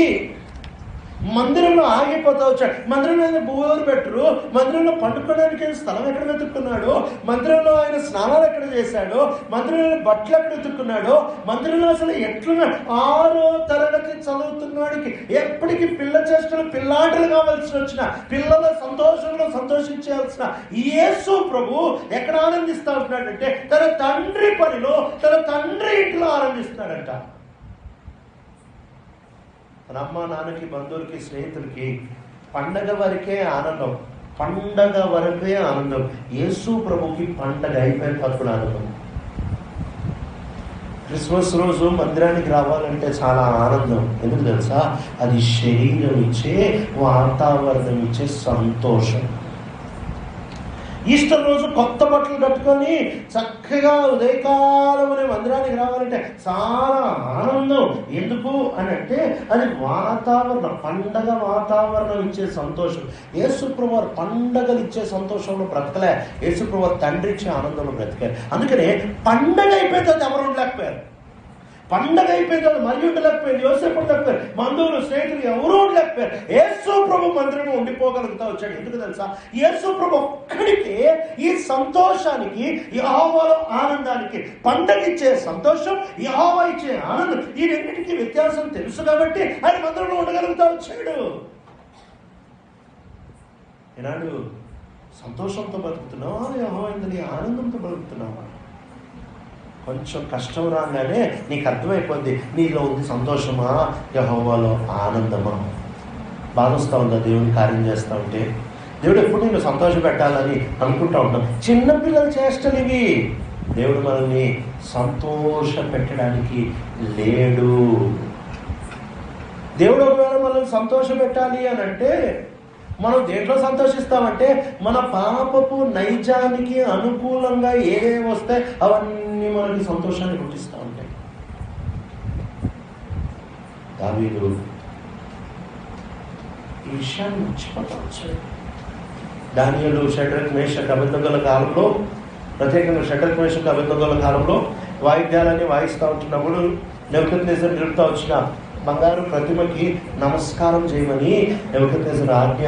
మందిరంలో ఆగిపోతా వచ్చాడు. మందిరంలో భూవరు పెట్టరు, మందిరంలో పండుకోవడానికి స్థలం ఎక్కడ వెతుక్కున్నాడు, మందిరంలో ఆయన స్నానాలు ఎక్కడ చేశాడు, మందిరంలో బట్టలు ఎక్కడ వెతుక్కున్నాడు, మందిరంలో అసలు ఎట్లున్నా 6వ తరగతి చదువుతున్నాడికి ఎప్పటికీ పిల్ల చేష్టలు పిల్లాటలు కావాల్సి వచ్చిన, పిల్లల సంతోషంలో సంతోషించాల్సిన యేసు ప్రభు ఎక్కడ ఆనందిస్తా ఉంటున్నాడంటే తన తండ్రి పనిలో, తన తండ్రి ఇంట్లో ఆనందిస్తున్నాడంట. తన అమ్మ నాన్నకి, బంధువులకి, స్నేహితులకి పండగ వరకే ఆనందం, పండగ వరకే ఆనందం. యేసు ప్రభుకి పండగ అయిపోయిన తప్పుడు ఆనందం. క్రిస్మస్ రోజు మందిరానికి రావాలంటే చాలా ఆనందం. ఎందుకు తెలుసా? అది శరీరం ఇచ్చే, వాతావరణం ఇచ్చే సంతోషం. ఈస్టర్ రోజు కొత్త బట్టలు కట్టుకొని చక్కగా ఉదయకాలమనే మందిరానికి రావాలంటే చాలా ఆనందం. ఎందుకు అని అంటే అది వాతావరణం, పండగ వాతావరణం ఇచ్చే సంతోషం. యేసుప్రభు పండగలు ఇచ్చే సంతోషంలో బ్రతకలే, యేసుప్రభు తండ్రి ఇచ్చే ఆనందంలో బ్రతికారు. అందుకనే పండగ అయిపోతే ఎవరు ఉండలేకపోయారు. పండగ అయిపోయింది, మరి ఉండలేకపోయింది, యోసేపు ఉండలేకపోయారు, బంధువులు స్నేహితులు ఎవరూ ఉండలేకపోయారు. యేసు ప్రభు మందిరంలో ఉండిపోగలుగుతా వచ్చాడు. ఎందుకు తెలుసా? యేసు ప్రభు ఒక్కడికే ఈ సంతోషానికి, యెహోవాలో ఆనందానికి, పండగ ఇచ్చే సంతోషం, యెహోవా ఇచ్చే ఆనందం, ఈ రెండింటికి వ్యత్యాసం తెలుసు కాబట్టి ఆయన మందిరంలో ఉండగలుగుతా వచ్చాడు. ఈనాడు సంతోషంతో బతుకుతున్నావా, యెహోవా యందు ఆనందంతో బతుకుతున్నావా? కొంచెం కష్టం రాగానే నీకు అర్థమైపోద్ది, నీలో ఉంది సంతోషమా, యెహోవాలో ఆనందమా. బాధ వస్తూ ఉందా దేవుని కార్యం చేస్తూ ఉంటే? దేవుడు ఎప్పుడు నేను సంతోషం పెట్టాలని అనుకుంటూ ఉంటాం. చిన్నపిల్లల చేష్టలు ఇవి. దేవుడు మనల్ని సంతోష పెట్టడానికి లేడు. దేవుడు ఒకవేళ మనల్ని సంతోష పెట్టాలి అని అంటే మనం దేంట్లో సంతోషిస్తామంటే మన పాపపు నైజానికి అనుకూలంగా ఏవేవి వస్తే అవన్నీ మనకి సంతోషాన్ని పుట్టిస్తూ ఉంటాయి. దావీదు ఈ విషయాన్ని మర్చిపోతా వచ్చాడు. దానియేలు, షడ్రక్, మేషక్, అబేద్నెగోల కాలంలో, ప్రత్యేకంగా షడ్రక్, మేషక్, అబేద్నెగోల కాలంలో వాయిద్యాలన్నీ వాయిస్తూ ఉంటున్నప్పుడు నెబుకద్నెజర్ నిలుపుతా వచ్చిన బంగారు ప్రతిమకి నమస్కారం చేయమని నెబుకద్నెజర్ ఆజ్ఞ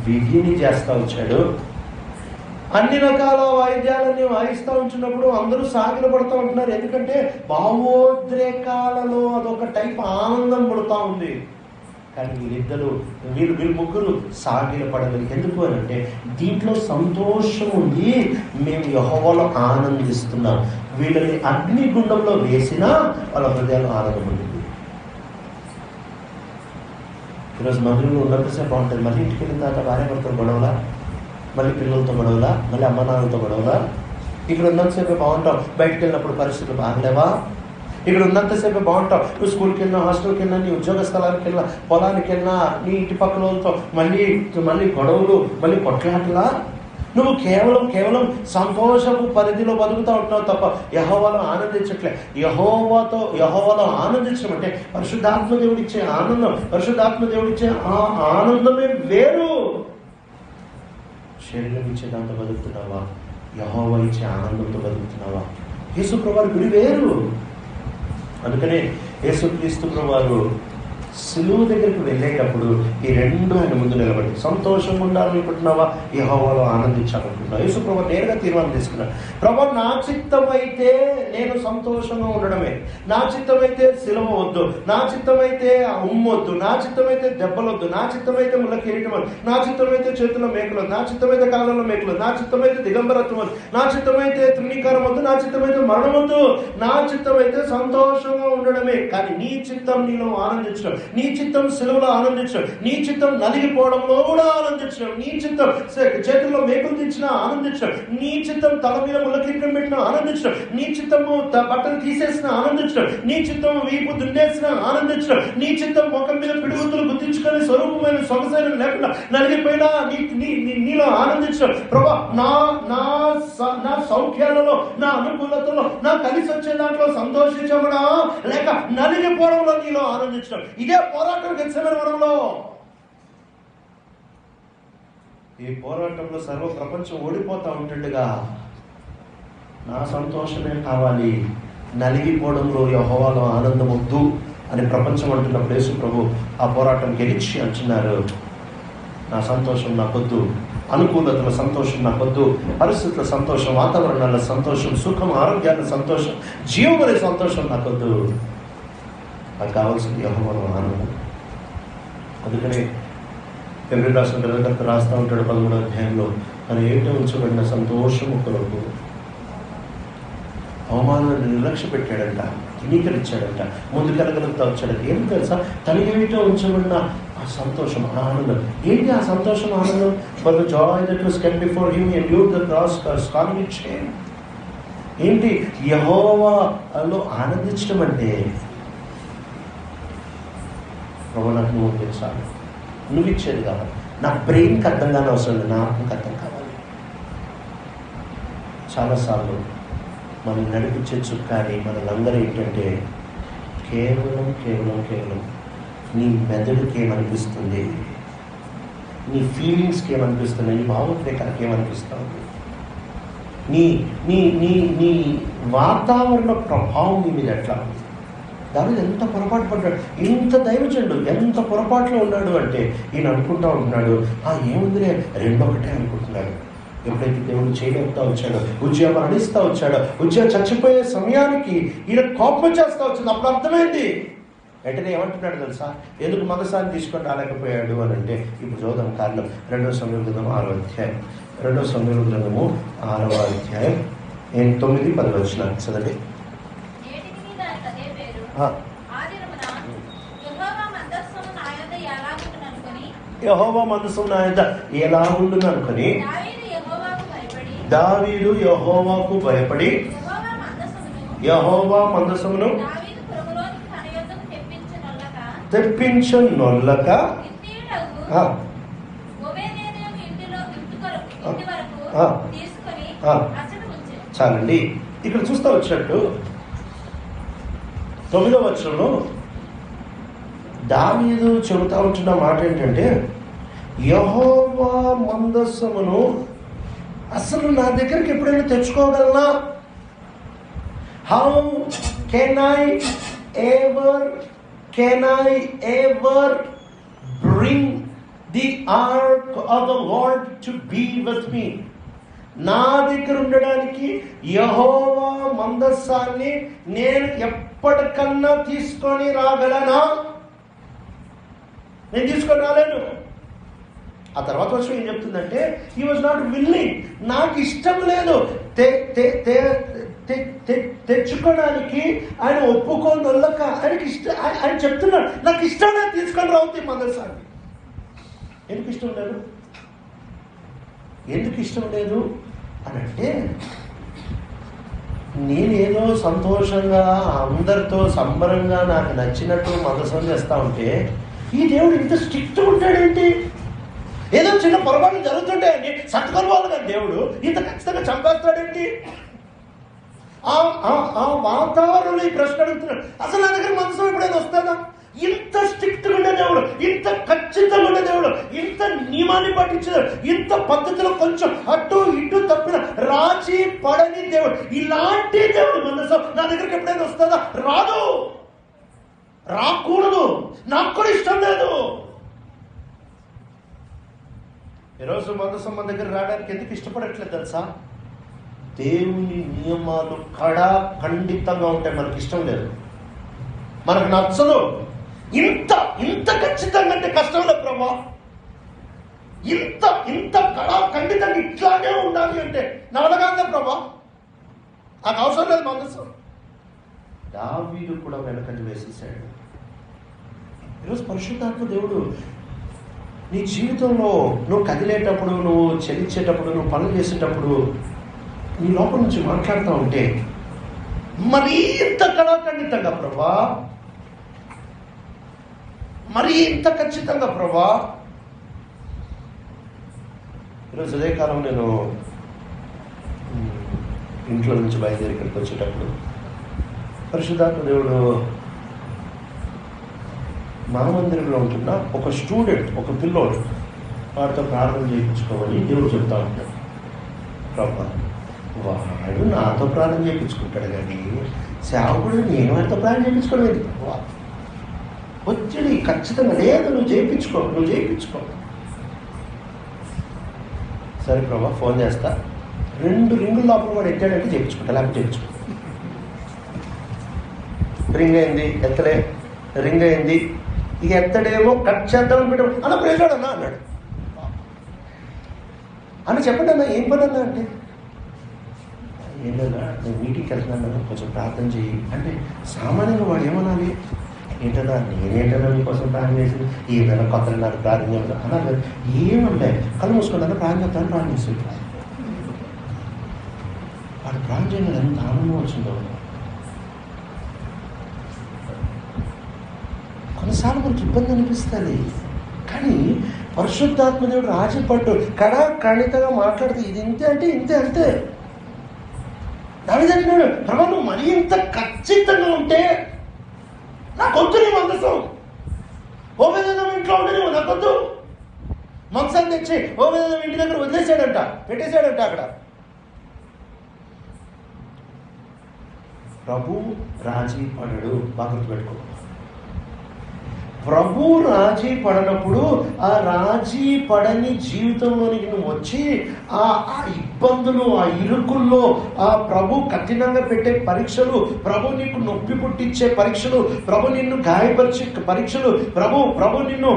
విధిని చేస్తూ వచ్చాడు. అన్ని రకాల వాయిద్యాలన్నీ వాయిస్తూ ఉంటున్నప్పుడు అందరూ సాగిల పడుతూ ఉంటున్నారు. ఎందుకంటే భావోద్రేకాలలో అదొక టైప్ ఆనందం పడుతూ ఉంది. కానీ వీళ్ళు ముగ్గురు సాగిల పడగలి. ఎందుకు అని అంటే దీంట్లో సంతోషం ఉంది, మేము యెహోవాలో ఆనందిస్తున్నాం. వీళ్ళని అగ్నిగుండంలో వేసినా వాళ్ళ హృదయాలు ఆనందం ఉంది. ఈరోజు మందిరంలో ఉన్నంతసేపు బాగుంటుంది, మళ్ళీ ఇంటికి వెళ్ళిన తర్వాత భార్య భర్తలు గొడవలా, మళ్ళీ పిల్లలతో గొడవలా, మళ్ళీ అమ్మ నాన్నలతో గొడవలా. ఇక్కడ ఉన్నంతసేపే బాగుంటావు, బయటకు వెళ్ళినప్పుడు పరిస్థితులు బాగలేవా? ఇక్కడ ఉన్నంతసేపే బాగుంటావు, నువ్వు స్కూల్కి వెళ్ళినా, హాస్టల్కి వెళ్ళినా, నీ ఉద్యోగ స్థలానికి వెళ్ళినా, పొలానికి వెళ్ళినా, నీ ఇంటి పక్కన వాళ్ళతో మళ్ళీ గొడవలు, మళ్ళీ కొట్లాటలా. నువ్వు కేవలం సంతోషపు పరిధిలో బతుకుతూ ఉంటున్నావు తప్ప యెహోవాలో ఆనందించట్లే. యెహోవాలో ఆనందించడం అంటే పరిశుద్ధాత్మ దేవుడిచ్చే ఆనందం. పరిశుద్ధాత్మ దేవుడిచ్చే ఆ ఆనందమే వేరు. శరీరం ఇచ్చే దాంతో బతుకుతున్నావా, యెహోవా ఇచ్చే ఆనందంతో బతుకుతున్నావా? యేసు ప్రభువారి గుడి వేరు. అందుకనే యేసుక్రీస్తు ప్రభువారు సిలువ దగ్గరికి వెళ్ళేటప్పుడు ఈ రెండు ఆయన ముందు నిలబడి సంతోషంగా ఉండాలనుకుంటున్నావా, యెహోవాలో ఆనందించాలనుకుంటున్నావా? యేసు ప్రభువు నేరుగా తీర్మానం తీసుకున్నాడు. ప్రభువు నా చిత్తం అయితే నేను సంతోషంగా ఉండడమే, నా చిత్తం అయితే సిలువ వద్దు, నా చిత్తం అయితే ఉమ్మొద్దు, నా చిత్తం అయితే దెబ్బలొద్దు, నా చిత్తం అయితే ముళ్ళ కిరీటం వద్దు, నా చిత్తం అయితే చేతుల్లో మేకలు, నా చిత్తం అయితే కాలంలో మేకలు, నా చిత్తం అయితే దిగంబరత్వం వద్దు, నా చిత్తం అయితే తృణీకారం వద్దు, నా చిత్తం అయితే మరణం వద్దు, నా చిత్తం అయితే సంతోషంగా ఉండడమే. కానీ నీ చిత్తం నీలో ఆనందించడం, నీ చిత్తం సెలవులో ఆనందించడం, నీ చిత్తం నలిగిపోవడంలో కూడా ఆనందించడం, నీ చిత్తం చేతుల్లో మేకులు తెచ్చినా ఆనందించడం, నీ చిత్తం తల మీద ముళ్ళ కిరీటం పెట్టినా ఆనందించడం, నీ చిత్తము బట్టలు తీసేసిన ఆనందించడం, నీ చిత్తం వీపు దున్నేసిన ఆనందించడం, నీ చిత్తం ముఖం మీద పిడుగుతులు గుర్తించుకొని స్వరూపమైన సొగసైన లేకుండా నలిగిపోయినా నీలో ఆనందించడం. ప్రభా నా సౌఖ్యాలలో, నా అనుకూలతలో, నా కలిసి వచ్చే దాంట్లో సంతోషించబడా లేక నలిగిపోవడంలో నీలో ఆనందించడం. ఇదే పోరాటం గెత్సేమనే వనంలో. ఈ పోరాటంలో సర్వ ప్రపంచం ఓడిపోతా ఉంటుండగా నా సంతోషమే కావాలి, నలిగిపోవడంలో యెహోవాలో ఆనందం వద్దు అని ప్రపంచం అంటున్నప్పుడు యేసు ప్రభు ఆ పోరాటం గెలిచి అంటున్నారు, నా సంతోషం నాకొద్దు, అనుకూలతల సంతోషం నాకొద్దు, పరిస్థితుల సంతోషం, వాతావరణాల సంతోషం, సుఖం, ఆరోగ్యాల సంతోషం, జీవమనే సంతోషం నాకొద్దు, నాకు కావాల్సింది యెహోవాను ఆనందం. అందుకనే ఎవరి రాసిన గ్రంథకర్త రాస్తూ ఉంటాడు 13వ అధ్యాయంలో, అది ఏంటో ఉంచబడిన సంతోషము కొరకు అవమానాన్ని నిర్లక్ష్య పెట్టాడంట, తృణీకరించాడంట, ముందుకెళ్ళగలుగుతా వచ్చాడంట. ఏం తెలుసా, తన ఏమిటో ఉంచబడిన ఆ సంతోషం, ఆనందం. ఏంటి ఆ సంతోషం, ఆనందం? For the joy that was kept before him endured the cross scorning it shame. ఏంటి యెహోవాలో ఆనందించడం అంటే, ప్రభు నాకు నువ్వు తెలుసాలి, నువ్వు ఇచ్చేది కావాలి, నా బ్రెయిన్కి అర్థం కాని అవసరం లేదు, నా ఆత్మకి అర్థం కావాలి. చాలాసార్లు మనం నడిపించే చుక్కాని మనలందరూ ఏంటంటే కేవలం కేవలం కేవలం నీ మెదడుకి ఏమనిపిస్తుంది, నీ ఫీలింగ్స్కి ఏమనిపిస్తుంది, నీ భావోద్వేగానికి ఏమనిపిస్తుంది, నీ నీ నీ నీ వాతావరణ ప్రభావం నీ మీద ఎట్లా ఉంది. దాని ఎంత పొరపాటు పడ్డాడు, ఇంత దైవజనుడు ఎంత పొరపాటులో ఉన్నాడు అంటే, ఈయన అనుకుంటా ఉంటున్నాడు, ఏముందిరే రెండొకటే అనుకుంటున్నాడు. ఎప్పుడైతే దేవుడు చేయలేపుతా వచ్చాడో, ఉజ్జయ మరణిస్తూ వచ్చాడో, ఉజ్జయ చచ్చిపోయే సమయానికి ఈయన కోపం చేస్తూ వచ్చింది. అప్పుడు అర్థమైంది. వెంటనే ఏమంటున్నాడు తెలుసా, ఎందుకు మగసాన్ని తీసుకొని రాలేకపోయాడు అని అంటే, ఇప్పుడు చూద్దాం కారణం. 2వ సమూయేలు గ్రంథం 6వ అధ్యాయం, 2వ సమూయేలు గ్రంథము 6వ అధ్యాయం 9-10 వచనాలు చదవండి. యెహోవా మందసం నా యొద్ద ఎలాగుండును అనుకొని దావీదు యెహోవాకు భయపడి యెహోవా మందసమును తెప్పించనొల్లక చాలండి. ఇక్కడ చూస్తా వచ్చినట్టు 9వ వచనంలో దావీదు చెబుతా ఉంటున్న మాట ఏంటంటే, యెహోవా మందసమును అసలు నా దగ్గరికి ఎప్పుడైనా తెచ్చుకోగలనా? How can I ever bring the ark of the Lord to be with me? నా దగ్గర ఉండడానికి యెహోవా మందసాన్ని నేను ఎప్పటికన్నా తీసుకొని రాగలనా? నేను తీసుకొని రాలేను. ఆ తర్వాత వర్షం ఏం చెప్తుందంటే, హీ వాజ్ నాట్ విల్లింగ్, నాకు ఇష్టం లేదు తెచ్చుకోవడానికి. ఆయన ఒప్పుకోని వాళ్ళక ఆయనకి ఇష్టం, ఆయన చెప్తున్నాడు నాకు ఇష్టం లేదు తీసుకొని రావుతాయి మందసాన్ని. ఎందుకు ఇష్టం లేదు? ఎందుకు ఇష్టం లేదు అని అంటే, నేనేదో సంతోషంగా అందరితో సంబరంగా నాకు నచ్చినట్టు మందసం చేస్తా ఉంటే, ఈ దేవుడు ఇంత స్ట్రిక్ట్ ఉంటాడేంటి? ఏదో చిన్న పొరపాట్లు జరుగుతుంటాయండి, సత్కర్మాలు కానీ దేవుడు ఇంత ఖచ్చితంగా చంపేస్తాడేంటి? ఆ వాతావరణంలో ఈ ప్రశ్న అడుగుతున్నాడు. అసలు నా దగ్గర మందసం ఎప్పుడైనా వస్తుందా? ఇంత స్ట్రిక్ట్గా ఉండే దేవుడు, ఇంత ఖచ్చితంగా ఉండే దేవుడు, ఇంత నియమాన్ని పాటించాడు, ఇంత పద్ధతిలో కొంచెం అటు ఇటు తప్పిన రాజీ పడని దేవుడు, ఇలాంటి దేవుడు మందసం నా దగ్గరికి ఎప్పుడైనా వస్తుందా? రాదు, రాకూడదు, నాకు కూడా ఇష్టం లేదు. ఈరోజు మందసం మన దగ్గర రావడానికి ఎందుకు ఇష్టపడట్లేదు తెలుసా? దేవుని నియమాలు ఖండితంగా ఉంటాయి, మనకి ఇష్టం లేదు, మనకు నచ్చదు. ఇంత ఖచ్చితంగా అంటే కష్టం లేదు ప్రభా, ఇంత ఖండితంగా ఇట్లాగే ఉండాలి అంటే నవలగానే ప్రభా, నాకు అవసరం లేదు మందసం. దావీదు కూడా వెనకంజ వేసేసాడు. ఈరోజు పరిశుద్ధాత్మ దేవుడు నీ జీవితంలో నువ్వు కదిలేటప్పుడు, నువ్వు చెల్లించేటప్పుడు, నువ్వు పనులు చేసేటప్పుడు నీ లోపల నుంచి మాట్లాడుతూ ఉంటే, మరీ ఇంత కళాఖండితంగా ప్రభా, మరీ ఇంత ఖచ్చితంగా ప్రభా. ఈరోజు అదే కాలం నేను ఇంట్లో నుంచి బయలుదేరి ఇక్కడికి వచ్చేటప్పుడు పరిశుద్ధాత్మ దేవుడు మహామందిరంలో ఉంటున్న ఒక స్టూడెంట్, ఒక పిల్లోడు, వాడితో ప్రార్థన చేయించుకోమని దేవుడు చెప్తా ఉంటాడు. ప్రభా, వాడు నాతో ప్రార్థన చేయించుకుంటాడు కానీ సేవకుడు నేను వాడితో ప్రార్థన చేయించుకోవడం ఏంటి ప్రభా? ఒత్తిడి ఖచ్చితంగా లేదు, నువ్వు చేయించుకో. సరే ప్రభా, ఫోన్ చేస్తా, 2 రింగుల లోపల వాడు ఎత్తాడంటే చేయించుకుంటా, లేకపోతే చేయించుకో. రింగ్ అయింది, ఎత్తలే, రింగ్ అయింది, ఇక ఎత్తడేమో కట్ చేద్దామని పెట్టాడు. అన్న ప్రేసాడు అన్న అన్నాడు. అన్న చెప్పండి అన్న, ఏం పని అన్నా అంటే, ఏంటన్నా నేను మీటింగ్కి వెళ్తున్నాను, కొంచెం ప్రార్థన చేయి అంటే, సామాన్యంగా వాడు ఏమనాలి, ఏంటన్నా నేనేంటన్నా మీకోసం ప్రార్థన చేసింది, ఏదైనా కొత్త నాకు ప్రార్థన చేయాలి అన్నారు. ఏమంటే కళ్ళు మూసుకుంటాను, ప్రార్థన చేస్తుంది. వాడు ప్రార్థన చేయడం ఎంత ఆనందం వచ్చిందో. కొన్నిసార్లు మనకి ఇబ్బంది అనిపిస్తుంది, కానీ పరిశుద్ధాత్మ దేవుడు రాజపడ్డు కణితగా మాట్లాడితే ఇది ఇంతే అంటే ఇంతే, అంతే. దాని జరిగినాడు, ప్రభు నువ్వు మరీ ఇంత ఖచ్చితంగా ఉంటే నాకొద్దు నీ మందసం. ఓబేదెదోము ఇంట్లో ఉంటే నువ్వు నాకొద్దు. మందసం తెచ్చి ఓబేదెదోము ఇంటి దగ్గర వదిలేశాడంట, పెట్టేశాడంట అక్కడ. ప్రభు రాజీ పడడు, బాగా గుర్తుపెట్టుకో. ప్రభు రాజీ పడనప్పుడు ఆ రాజీ పడని జీవితంలోనికి నువ్వు వచ్చి ఆ ఇబ్బందులు, ఆ ఇరుకుల్లో, ఆ ప్రభు కఠినంగా పెట్టే పరీక్షలు, ప్రభు నీకు నొప్పి పుట్టించే పరీక్షలు, ప్రభు నిన్ను గాయపరిచే పరీక్షలు, ప్రభు నిన్ను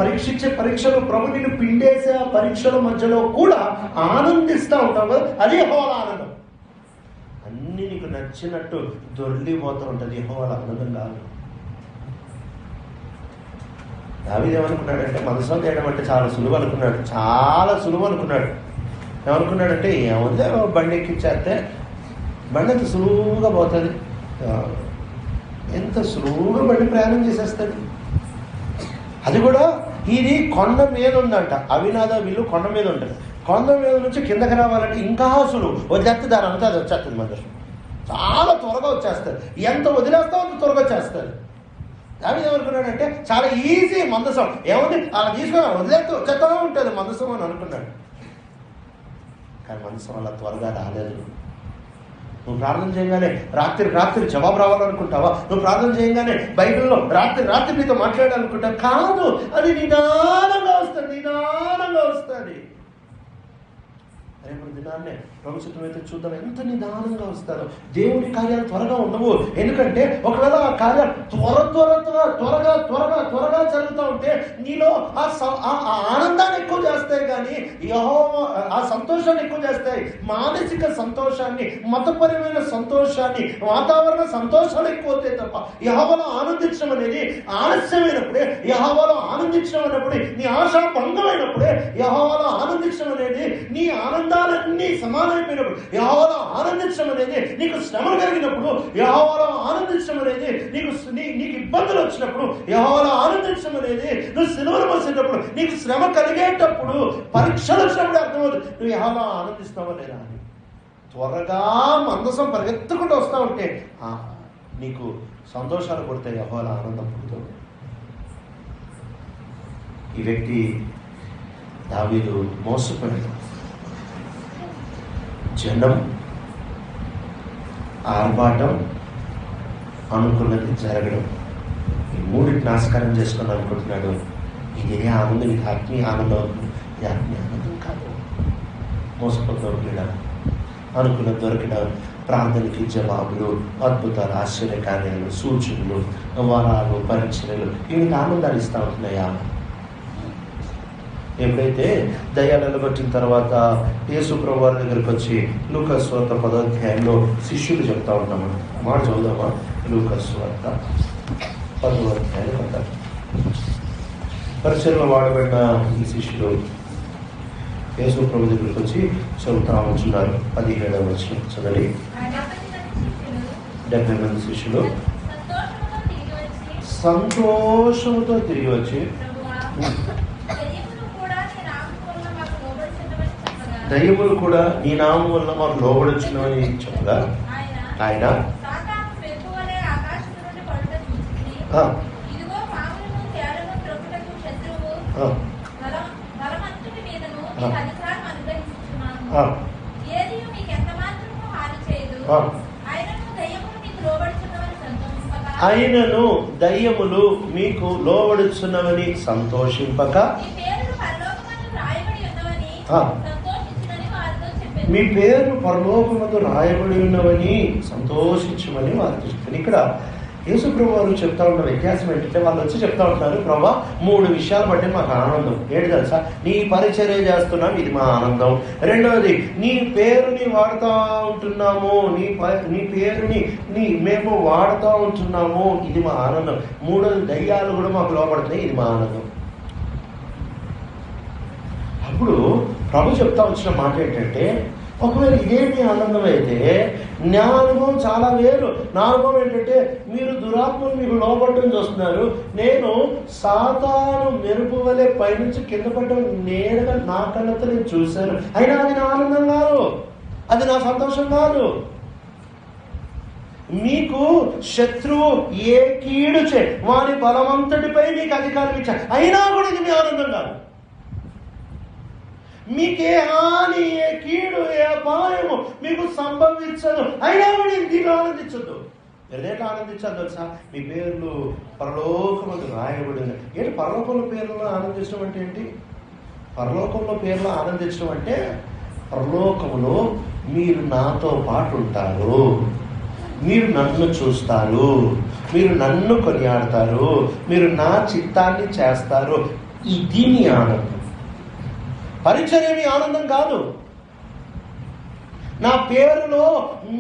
పరీక్షించే పరీక్షలు, ప్రభు నిన్ను పిండేసే ఆ పరీక్షల మధ్యలో కూడా ఆనందిస్తూ ఉంటావు కదా, అదే యెహోవా ఆనందం. అన్ని నీకు నచ్చినట్టు దొర్లిపోతూ ఉంటుంది, యెహోవా ఆనందం కాదు. దావీదు ఏమనుకున్నాడంటే, మనసులో చేయడం అంటే చాలా సులువు అనుకున్నాడు. ఏమనుకున్నాడంటే, ఏముంది బండి ఎక్కిచ్చేస్తే బండి ఎంత సులువుగా పోతుంది, ఎంత సులువుగా బండి ప్రయాణం చేసేస్తుంది. అది కూడా ఇది కొండ మీద ఉందంట, అవినాద విల్లు కొండ మీద ఉంటుంది. కొండ మీద నుంచి కిందకి రావాలంటే ఇంకా సులువు, వదిలేస్తే దాని అంతా అది వచ్చేస్తుంది. మందసం చాలా త్వరగా వచ్చేస్తుంది, ఎంత వదిలేస్తావు అంత త్వరగా వచ్చేస్తుంది. దావీదు ఏమనుకున్నాడంటే, చాలా ఈజీ మందసం, ఏముంది అలా తీసుకొని వదిలేస్తూ వచ్చేస్తా ఉంటుంది మందసం అని అనుకున్నాడు. కానీ మందసం అలా త్వరగా రాలేదు. నువ్వు ప్రార్థన చేయగానే రాత్రి జవాబు రావాలనుకుంటావా? నువ్వు ప్రార్థన చేయగానే బైబిల్లో రాత్రి నీతో మాట్లాడాలనుకుంటావు? కాదు, అది నిదానంగా వస్తుంది. రేపు దినాన్నే ప్రభుత్వమైతే చూద్దాం ఎంత నిదానంగా వస్తారో. దేవుడి కార్యాలు త్వరగా ఉండవు, ఎందుకంటే ఒకవేళ ఆ కార్యాలు త్వరగా జరుగుతూ ఉంటే నీలో ఆ ఆనందాన్ని ఎక్కువ చేస్తాయి, కానీ ఆ సంతోషాన్ని ఎక్కువ చేస్తాయి. మానసిక సంతోషాన్ని, మతపరమైన సంతోషాన్ని, వాతావరణ సంతోషాలు ఎక్కువ అవుతాయి తప్ప యెహోవాలో ఆనందించడం అనేది ఆలస్యమైనప్పుడే, యెహోవాలో ఆనందించడం అన్నప్పుడే, నీ ఆశ భంగమైనప్పుడే, యెహోవాలో ఆనందించడం అనేది నీ ఆనందాలన్నీ సమానమైపోయినప్పుడు, యెహోవాలో ఆనందించడం అనేది నీకు శ్రమలు కలిగినప్పుడు, యెహోవాలో ఆనందించడం అనేది నీకు ఇబ్బందులు వచ్చినప్పుడు, యెహోవాలో ఆనందించడం అనేది నువ్వు సిలువను మోసేటప్పుడు, నీకు శ్రమ కలిగేటప్పుడు, పరీక్షలు వచ్చినప్పుడు అర్థమవుతుంది నువ్వు యెహోవాలో ఆనందిస్తావా లేదా అని. త్వరగా మందసం పరిగెత్తుకుంటూ వస్తూ ఉంటే నీకు సంతోషాలు పుడతాయి, యెహోవాలో ఆనందం పుడుతుంది. ఈ వ్యక్తి దావీదు మోసపోయాడు. జనం, ఆర్భాటం, అనుకున్నది జరగడం, ఈ మూడింటి నాశకారం చేసుకుని అనుకుంటున్నాడు. ఇదే ఆనందం, ఇది ఆత్మీయ ఆనందం అవుతుంది. ఇది ఆత్మీయ ఆనందం కాదు. మోసపోతూ దొరికినాడు, అనుకున్నది దొరికినాడు. ప్రార్థనకి జవాబులు, అద్భుతాలు, ఆశ్చర్యకార్యాలు, సూచనలు, వరాలు, పరీక్షలు, ఇవి ఆనందాలు ఇస్తూ ఉంటున్నాయా? ఎప్పుడైతే దయ్యాలను పట్టిన తర్వాత యేసు ప్రభువు వారి దగ్గరికి వచ్చి లూకా సువార్త 10వ అధ్యాయంలో శిష్యులు చెప్తా ఉన్నాము. మాట చదువుదామా? లూకా సువార్త 10వ అధ్యాయం. పరిచయంలో వాడబడిన ఈ శిష్యులు యేసు ప్రభు దగ్గరికి వచ్చి చదువుతా ఉంటున్నారు. 17వ వచనం చదవండి. 70 మంది శిష్యులు సంతోషంతో తిరిగి వచ్చి, దయ్యములు కూడా నీ నామం వల్ల మాకు లోబడొచ్చినవని చెప్పగా ఆయన అయినను దయ్యములు మీకు లోబడుచున్నవని సంతోషింపక మీ పేరు పరలోకమందు రాయబడి ఉన్నవని సంతోషించమని వారు చెప్తారు. ఇక్కడ యేసుప్రభు వారు చెప్తా ఉన్న వ్యత్యాసం ఏంటంటే, వాళ్ళు వచ్చి చెప్తా ఉంటున్నారు, ప్రభా 3 విషయాలు బట్టి మాకు ఆనందం. ఏంటి తెలుసా? నీ పరిచర్య చేస్తున్నాం, ఇది మా ఆనందం. రెండవది, నీ పేరుని వాడుతూ ఉంటున్నాము, నీ పేరుని మేము వాడుతూ ఉంటున్నాము, ఇది మా ఆనందం. మూడవది, దయ్యాలు కూడా మాకు లోపడుతున్నాయి, ఇది మా ఆనందం. అప్పుడు ప్రభు చెప్తా వచ్చిన మాట ఏంటంటే, ఒకవేళ ఇదే మీ ఆనందం అయితే నా అనుభవం చాలా వేరు. నా అనుభవం ఏంటంటే, మీరు దురాత్మలు మీకు లోపడడం చూస్తున్నారు, నేను సాతాను మెరుపు వలె పైనుంచి కింద పడడం నేరుగా నా కళ్ళతో నేను చూశాను. అయినా అది నా ఆనందం కాదు, అది నా సంతోషం కాదు. మీకు శత్రువు ఏ కీడు చే వాని బలవంతుడిపై మీకు అధికారం ఇచ్చారు, అయినా కూడా ఇది మీ ఆనందం కాదు. మీకే హాని, ఏ కీడు, ఏ అపాయము మీకు సంభవించదు, అయినా కూడా దీన్ని ఆనందించద్దు. ఎదేట ఆనందించాలి తెలుసా? మీ పేర్లు పరలోకమందు రాయబడింది. ఏంటి పరలోకంలో పేర్లలో ఆనందించడం అంటే ఏంటి? పరలోకంలో పేర్లు ఆనందించడం అంటే, పరలోకంలో మీరు నాతో పాటు ఉంటారు, మీరు నన్ను చూస్తారు, మీరు నన్ను కొనియాడతారు, మీరు నా చిత్తాన్ని చేస్తారు. ఇది మీ ఆనందం. పరిచర్య మీ ఆనందం కాదు. నా పేరులో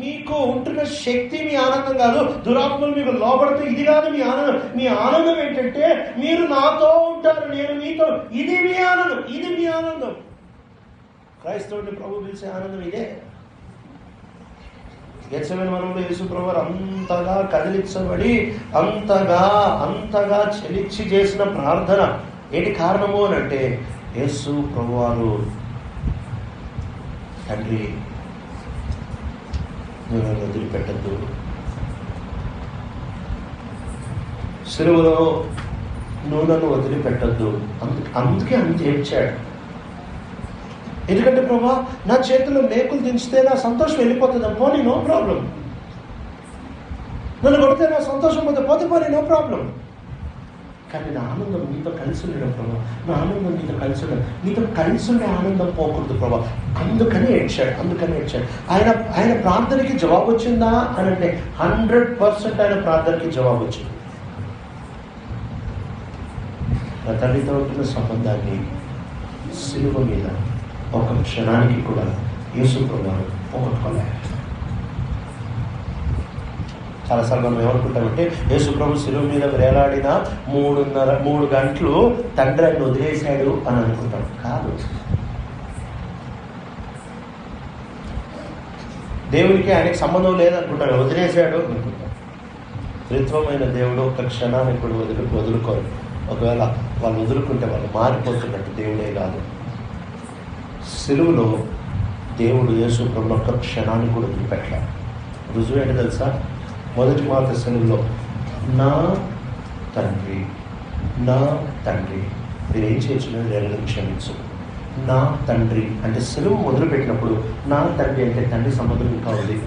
మీకు ఉంటున్న శక్తి మీ ఆనందం కాదు. దురాత్మలు మీకు లోపడితే ఇది కాదు మీ ఆనందం. మీ ఆనందం ఏంటంటే, మీరు నాతో ఉంటారు, నేను మీతో. ఇది మీ ఆనందం, ఇది మీ ఆనందం. క్రైస్తవుడిని ప్రభు పిలిచే ఆనందం ఇదే. గెత్సేమనే వనంలో యేసు ప్రభువు అంతగా కదిలించబడి అంతగా చెలించి చేసిన ప్రార్థన ఏంటి కారణము అని అంటే, యేసు ప్రభువారు, తండ్రి నువ్వు వదిలిపెట్టద్దు, సిలువలో నువ్వు నన్ను వదిలిపెట్టద్దు. అందుకే అంత ఏడ్చాడు. ఎందుకంటే ప్రభా, నా చేతిలో మేకులు దించితే నా సంతోషం వెళ్ళిపోతుంది పోనీ, నో ప్రాబ్లం. నన్ను కొడితే నా సంతోషం పోతే పోనీ, నో ప్రాబ్లం. కానీ నా ఆనందం నీతో కలిసి ఉండడం ప్రభా, నా ఆనందం నీతో కలిసి ఉండడం, నీతో కలిసి ఉండే ఆనందం పోకూడదు ప్రభా. అందుకని ఏడ్చాడు. ఆయన ప్రార్థనకి జవాబు వచ్చిందా అని అంటే 100% ఆయన ప్రార్థనకి జవాబు వచ్చింది. నా తండ్రితో ఉంటున్న సంబంధాన్ని సిలువ మీద ఒక క్షణానికి కూడా యేసు ప్రభువు పోగొట్టుకోలేదు. చాలాసార్లు మనం ఏమనుకుంటామంటే, యేసు ప్రభు శిలువ మీద వేలాడిన 3 గంటలు తండ్రి ఆయన వదిలేశాడు అని అనుకుంటాం. కాదు, దేవునికి ఆయనకి సంబంధం లేదనుకుంటాడు, వదిలేశాడు అనుకుంటాం. త్రిత్వమైన దేవుడు ఒక క్షణానికి కూడా వదులుకోరు. ఒకవేళ వాళ్ళు వదులుకుంటే వాళ్ళు మారిపోతున్నట్టు దేవుడే కాదు. శిలువలో దేవుడు యేసు ప్రభువును ఒక్క క్షణాన్ని కూడా వదిలిపెట్టలేదు. రుజువు ఏంటి తెలుసా? మొదటి మాట శిలువలో, నా తండ్రి మీరేం చేయొచ్చు నేను క్షమించు. నా తండ్రి అంటే శిలువ మొదలుపెట్టినప్పుడు నా తండ్రి అంటే తండ్రి సంబంధం ఇంకా ఉంది.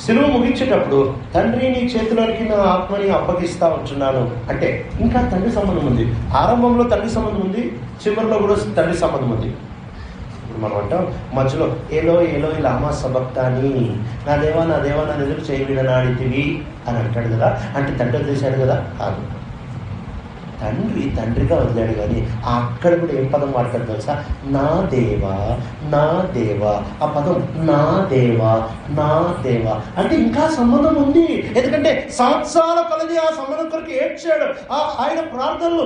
శిలువ ముగించేటప్పుడు తండ్రి నీ చేతిలోనికి నా ఆత్మని అప్పగిస్తా ఉంటున్నాను అంటే ఇంకా తండ్రి సంబంధం ఉంది. ఆరంభంలో తండ్రి సంబంధం ఉంది, చివరిలో కూడా తండ్రి సంబంధం ఉంది. ఇప్పుడు మనం అంటాం మధ్యలో ఏలో లామా సబక్తాని, నా దేవా నన్ను ఎదురు చేయి విడనాడితివి అని అంటాడు కదా. అంటే తండ్రి వదిలేశాడు కదా? కాదు, తండ్రిగా వదిలాడు. కానీ అక్కడ కూడా ఏం పదం మాట్లాడు తెలుసా? నా దేవా. ఆ పదం నా దేవా అంటే ఇంకా సంబంధం ఉంది. ఎందుకంటే సంవత్సరాల కొలది ఆ సంబంధం కొరకు ఏడ్చాడు. ఆయన ప్రార్థనలు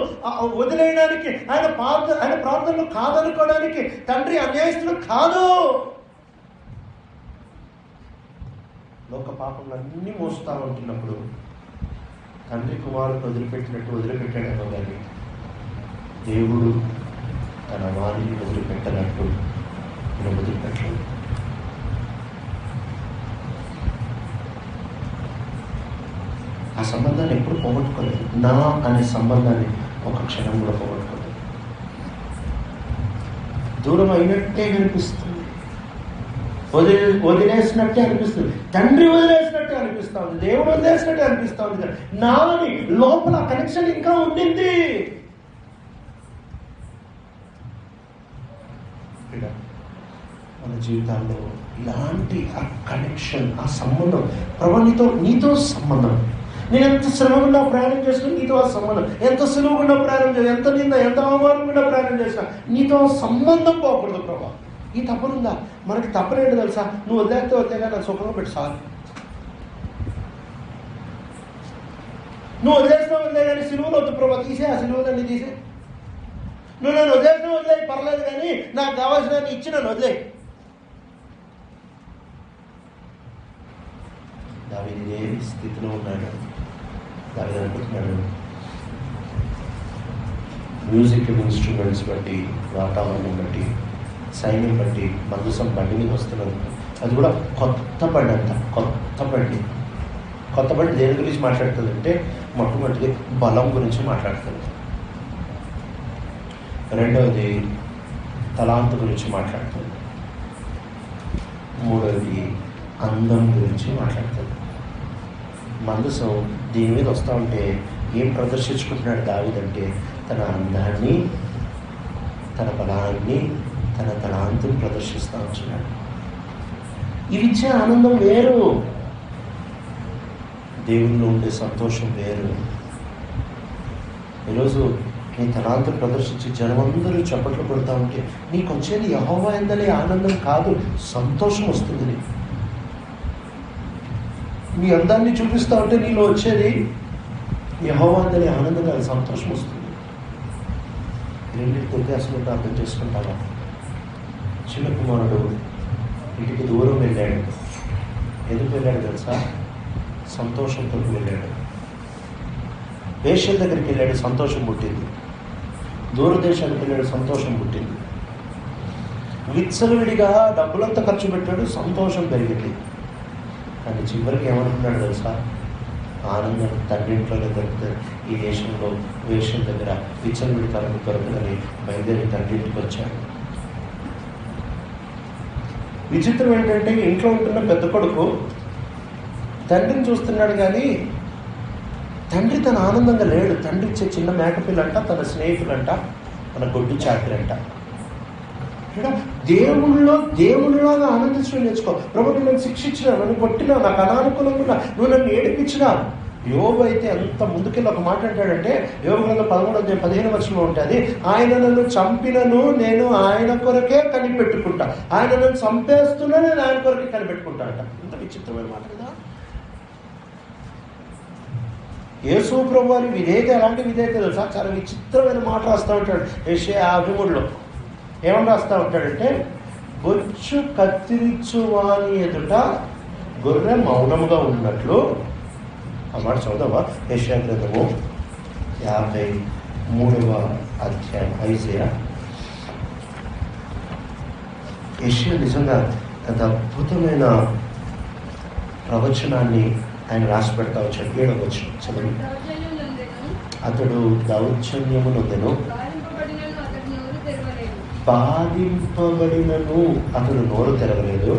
వదిలేయడానికి, ఆయన ప్రార్థనలు కాదనుకోవడానికి తండ్రి అన్యాయస్తుడు కాదు. లోక పాపములన్నీ మోస్తా ఉంటున్నప్పుడు తండ్రి కుమారుని వదిలిపెట్టాడేమో కానీ దేవుడు తన వారిని వదిలిపెట్టనట్టు నేను వదిలిపెట్టలేదు. ఆ సంబంధాన్ని ఎప్పుడు పోగొట్టుకోలేదు. నా అనే సంబంధాన్ని ఒక క్షణం కూడా పోగొట్టుకోలేదు. దూరం అయినట్టే కనిపిస్తుంది, వదిలేసినట్టే అనిపిస్తుంది, తండ్రి వదిలేసినట్టే అనిపిస్తా ఉంది, దేవుడు వదిలేసినట్టే అనిపిస్తా ఉంది. నాని లోపల కనెక్షన్ ఇంకా ఉండింది. మన జీవితాల్లో ఇలాంటి ఆ కనెక్షన్, ఆ సంబంధం, ప్రభు నీతో సంబంధం. నేను ఎంత శ్రమగుండా ప్రయాణం చేసినా నీతో ఆ సంబంధం, ఎంత సులువుగుండా ప్రయాణం చేసిన, ఎంత నింద ఎంత అవమానం గుండా ప్రయాణం చేసినా నీతో సంబంధం పోకూడదు ప్రభా. ఈ తప్పనుందా? మనకి తప్పనేంటి తెలుసా? నువ్వు వదిలేస్తే వదిలేగా నాకు సుఖంగా పెట్టి సార్. నువ్వు వదిలేసినా వదిలే కానీ సిలువలు వద్దు ప్రభా, తీసే ఆ సిలువలన్నీ తీసే. నువ్వు నన్ను వదిలేసినా వదిలే పర్లేదు కానీ నాకు కావాల్సిన ఇచ్చి నన్ను వదిలే. దావీదు ఏ స్థితిలో ఉన్నాడు? దావీదు అనుకుంటున్నాడు, మ్యూజిక్ ఇన్స్ట్రుమెంట్స్ బట్టి, వాతావరణం బట్టి, సైన్యం బట్టి మందసం బండి మీద వస్తున్నది. అది కూడా కొత్త బండి అంట, కొత్త బండి. కొత్త బండి దేని గురించి మాట్లాడుతుంది అంటే మొట్టమొదటిది బలం గురించి మాట్లాడుతుంది, రెండవది తలాంతు గురించి మాట్లాడుతుంది, మూడవది అందం గురించి మాట్లాడుతుంది. మందసం దీని మీద వస్తూ ఉంటే ఏం ప్రదర్శించుకుంటున్నాడు దావీదంటే తన అందాన్ని, తన బలాన్ని, తన తలాంతుని ప్రదర్శిస్తూ ఉంటున్నాడు. ఇవి ఇచ్చే ఆనందం వేరు, దేవుల్లో ఉండే సంతోషం వేరు. ఈరోజు నీ తలాంతుని ప్రదర్శించి జనమందరూ చప్పట్లు కొడుతూ ఉంటే నీకు వచ్చేది యెహోవా యందలి ఆనందం కాదు, సంతోషం వస్తుంది. నీ అందాన్ని చూపిస్తూ ఉంటే నీలో వచ్చేది యెహోవా యందలి ఆనందం కాదు, సంతోషం వస్తుంది. రెండింటి వ్యత్యాసం అర్థం చేసుకుంటావా? చిన్న కుమారుడు ఇంటికి దూరం వెళ్ళాడు. ఎందుకు వెళ్ళాడు తెలుసా? సంతోషంతో వెళ్ళాడు. వేశ్యల దగ్గరికి వెళ్ళాడు, సంతోషం పుట్టింది. దూరదేశానికి వెళ్ళాడు, సంతోషం పుట్టింది. విచ్చలవిడిగా డబ్బులంతా ఖర్చు పెట్టాడు, సంతోషం పెరిగింది. కానీ చివరికి ఏమనుకున్నాడు తెలుసా? ఆనందం తండ్రింట్లోనే దొరుకుతుంది. ఈ దేశంలో వేశ్యల దగ్గర విచ్చలవిడి తరం దొరకదని బయలుదేరి తండ్రింటికి వచ్చాడు. విచిత్రం ఏంటంటే ఇంట్లో ఉంటున్న పెద్ద కొడుకు తండ్రిని చూస్తున్నాడు కానీ తండ్రి తన ఆనందంగా లేడు. తండ్రి ఇచ్చే చిన్న మేకపిల్లంట, తన స్నేహితులంట, తన గొడ్డు చాకరంట. దేవుళ్ళలాగా ఆనందించడం నేర్చుకో. ప్రభు నన్ను శిక్షించినా, నన్ను కొట్టినా, నాకు అనానుకూలంగా నువ్వు నన్ను ఏడిపించినా. యోబు అయితే ఎంత ముందుకెళ్ళి ఒక మాట అంటాడంటే, యోబు గ్రంథం 13:15 ఉంటుంది, ఆయన నన్ను చంపినను నేను ఆయన కొరకే కనిపెట్టుకుంటా, ఆయన నన్ను చంపేస్తున్నా నేను ఆయన కొరకే కనిపెట్టుకుంటా అంట. ఇంత విచిత్రమైన మాట కదా. యేసు ప్రభు వారి విధేయత ఎలాంటి విధేయత తెలుసా? చాలా విచిత్రమైన మాట రాస్తూ ఉంటాడు. యెషయా 53లో ఏమని రాస్తూ ఉంటాడంటే, బొచ్చు కత్తిరించు వాని ఎదుట గొర్రె మౌనముగా ఉన్నట్లు. ఆ మాట చదువుదామా? యెషయా గ్రంథము 53వ అధ్యాయం. యెషయా నిజంగా అంత అద్భుతమైన ప్రవచనాన్ని ఆయన రాసి పెడతా వచ్చాడు. 7వ వచనం చదువు. అతడు దౌర్జన్యము నొందెను, బాధింపబడినను అతడు నోరు తెరవలేదు,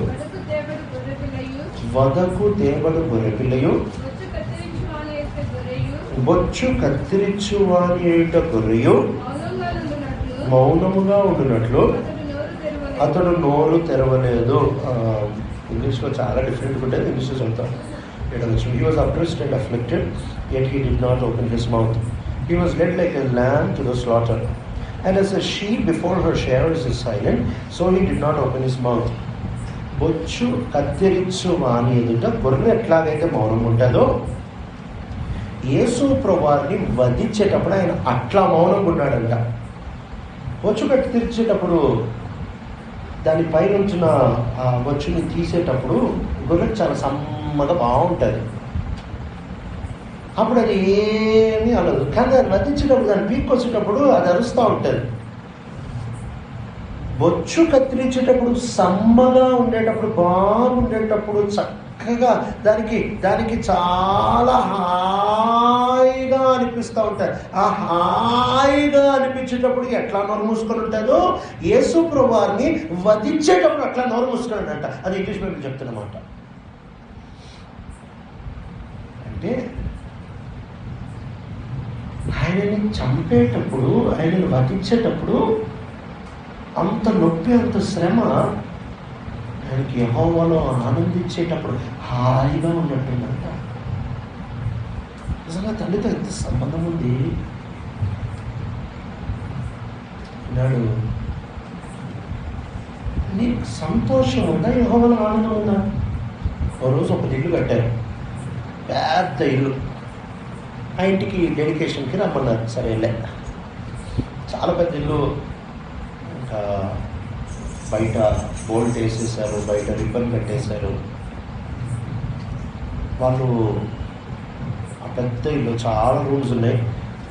వదకు తేబడు గొర్రెపిల్లయు, బొచ్చు కత్తిరించు వాని ఏట గొర్రెయు మౌనముగా ఉండునట్లు అతడు నోరు తెరవలేదు. ఇంగ్లీష్లో చాలా డిఫరెంట్ ఉంటుంది, ఇంగ్లీష్లో చదువుతాను. He was oppressed and afflicted, yet he did not open his mouth. He was led like a lamb to the slaughter, and as a sheep before her shearers is silent, so he did not open his mouth. బొచ్చు కత్తిరించు వాని ఎదుట గొర్రె ఎట్లాగైతే మౌనం ఉంటుందో, యేసు ప్రభువారిని వధించేటప్పుడు ఆయన అట్లా మౌనంగా ఉన్నాడంట. బొచ్చు కత్తిరించేటప్పుడు దాని పైన ఉంచిన ఆ బొచ్చుని తీసేటప్పుడు గొర్రె చాలా సమ్మగా బాగుంటుంది. అప్పుడు అది ఏమీ అనదు. కానీ దాన్ని వధించేటప్పుడు, దాన్ని పీక్కొచ్చేటప్పుడు అది అరుస్తూ ఉంటుంది. బొచ్చు కత్తిరించేటప్పుడు సమ్మగా ఉండేటప్పుడు, బాగుండేటప్పుడు, చక్కగా దానికి చాలా హాయిగా అనిపిస్తూ ఉంటాయి. ఆ హాయిగా అనిపించేటప్పుడు ఎట్లా నోరు మూసుకొని ఉంటుందో, యేసు ప్రభువారిని వధించేటప్పుడు అట్లా నోరు మూసుకొని అంట. అది ఇంగ్లీష్ బైబిల్ చెప్తున్నమాట. అంటే ఆయనని చంపేటప్పుడు, ఆయనని వధించేటప్పుడు అంత నొప్పి, అంత శ్రమ ఆయనకి యెహోవాలో ఆనందించేటప్పుడు హాయిగా ఉన్నట్టుందంట. నిజంగా తండ్రితో ఎంత సంబంధం ఉంది. అన్నాడు, నీకు సంతోషం ఉందా, యెహోవాలో ఆనందం ఉందా? ఓ రోజు ఒక ఇల్లు కట్టారు, పెద్ద ఇల్లు. ఆ ఇంటికి డెడికేషన్కి రమ్మన్నారు. సరే వెళ్ళా. చాలా పెద్ద ఇల్లు. ఇంకా బయట బోల్ట్ వేసేసారు, బయట రిబ్బన్ కట్టేశారు. వాళ్ళు ఆ పెద్ద ఇల్లు చాలా రూమ్స్ ఉన్నాయి.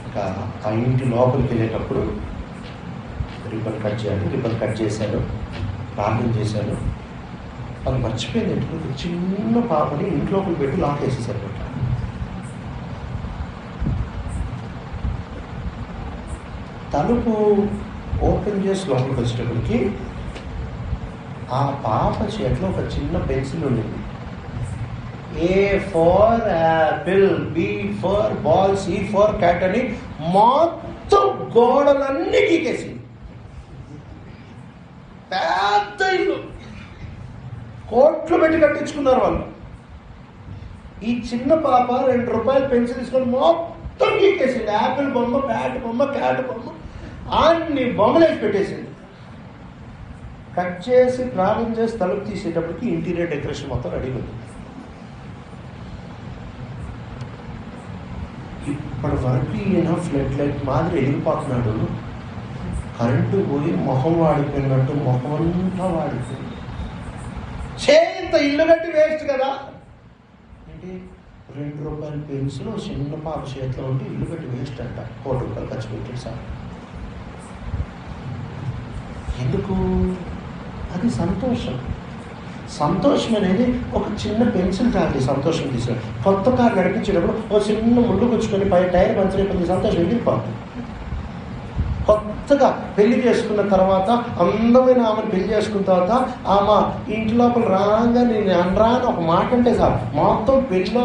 ఇంకా ఆ ఇంటి లోపలికి వెళ్ళేటప్పుడు రిబ్బన్ కట్ చేయాలి. రిబ్బన్ కట్ చేశారు, ప్రార్థన చేశారు. వాళ్ళు మర్చిపోయింది, ఇంట్లో చిన్న పాపని ఇంట్లోకి పెట్టి లాక్ వేసేసారు. తలుపు ఓపెన్ చేసి లోపలికి వచ్చేటప్పటికి ఆ పాప చేతిలో ఒక చిన్న పెన్సిల్ ఉండింది. A for apple, B for ball, C for cat అని మొత్తం గోడలన్నీ గీకేసింది. పెద్ద ఇల్లు, కోట్లు పెట్టి కట్టించుకున్నారు వాళ్ళు. ఈ చిన్న పాప 2 రూపాయలు పెన్సిల్ తీసుకొని మొత్తం గీకేసింది. యాపిల్ బొమ్మ, బ్యాట్ బొమ్మ, క్యాట్ బొమ్మ, అన్ని బొమ్మలు వేసి పెట్టేసింది. కట్ చేసి ప్రారంభం చేసి తలుపు తీసేటప్పటికి ఇంటీరియర్ డెకరేషన్ మొత్తం రెడీ ఉంది. ఇప్పటి వరకు ఈయన ఫ్లడ్ లైట్ మాదిరి వెళ్ళిపోతున్నాడు. కరెంటు పోయి మొహం వాడిపోయినట్టు మొహం అంతా వాడిపోయింది. చేత ఇల్లు కట్టి వేస్ట్ కదా. ఏంటి 2 రూపాయల పెన్సిల్ చిన్న పాప చేతిలో ఉంటే ఇల్లు కట్టి వేస్ట్ అంట. 1 కోటి రూపాయలు ఖర్చు పెట్టాడు సార్. ఎందుకు? అది సంతోషం. సంతోషం అనేది ఒక చిన్న పెన్సిల్ కాదు. సంతోషం తీసుకుని కొత్త కారు నడిపించేటప్పుడు ఒక చిన్న ముళ్ళు గుచ్చుకొని పై టైర్ పంచలేకపోతే సంతోషం వెళ్ళిపోతుంది. కొత్తగా పెళ్లి చేసుకున్న తర్వాత, అందమైన ఆమెను పెళ్లి చేసుకున్న తర్వాత, ఆమె ఇంటి లోపల రాగా నేను అనరా అని ఒక మాట అంటే సార్ మొత్తం పెళ్లిలో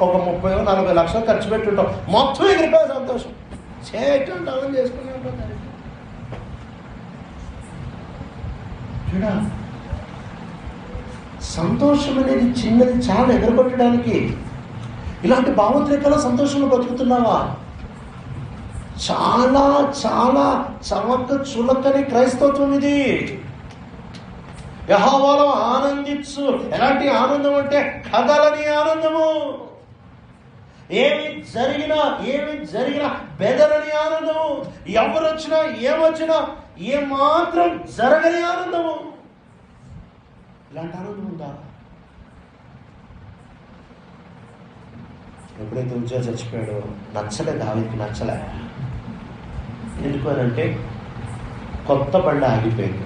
ఒక 30-40 లక్షలు ఖర్చు పెట్టుంటాం, మొత్తం ఎగిరిపోయే సంతోషం. చేయటం డౌన్ చేసుకుని చూడా. సంతోషం అనేది చిన్నది, చాలా ఎగరగొట్టడానికి. ఇలాంటి భావోద్రేకాల సంతోషంలో బతుకుతున్నావా? చాలా చాలా చమక చులకని క్రైస్తవత్వం ఇది. యెహోవాలో ఆనందించు. ఎలాంటి ఆనందం అంటే కదలని ఆనందము. ఏమి జరిగినా బెదరని ఆనందము. ఎవరొచ్చినా ఏమొచ్చినా ఏమాత్రం జరగని ఆనందము. ఇలాంటి ఆనందం ఉందా? ఎప్పుడైతే ఉజ్జా చచ్చిపోయాడో నచ్చలే, దావీదుకి నచ్చలే. ఎందుకు అని అంటే కొత్త బండ ఆగిపోయింది,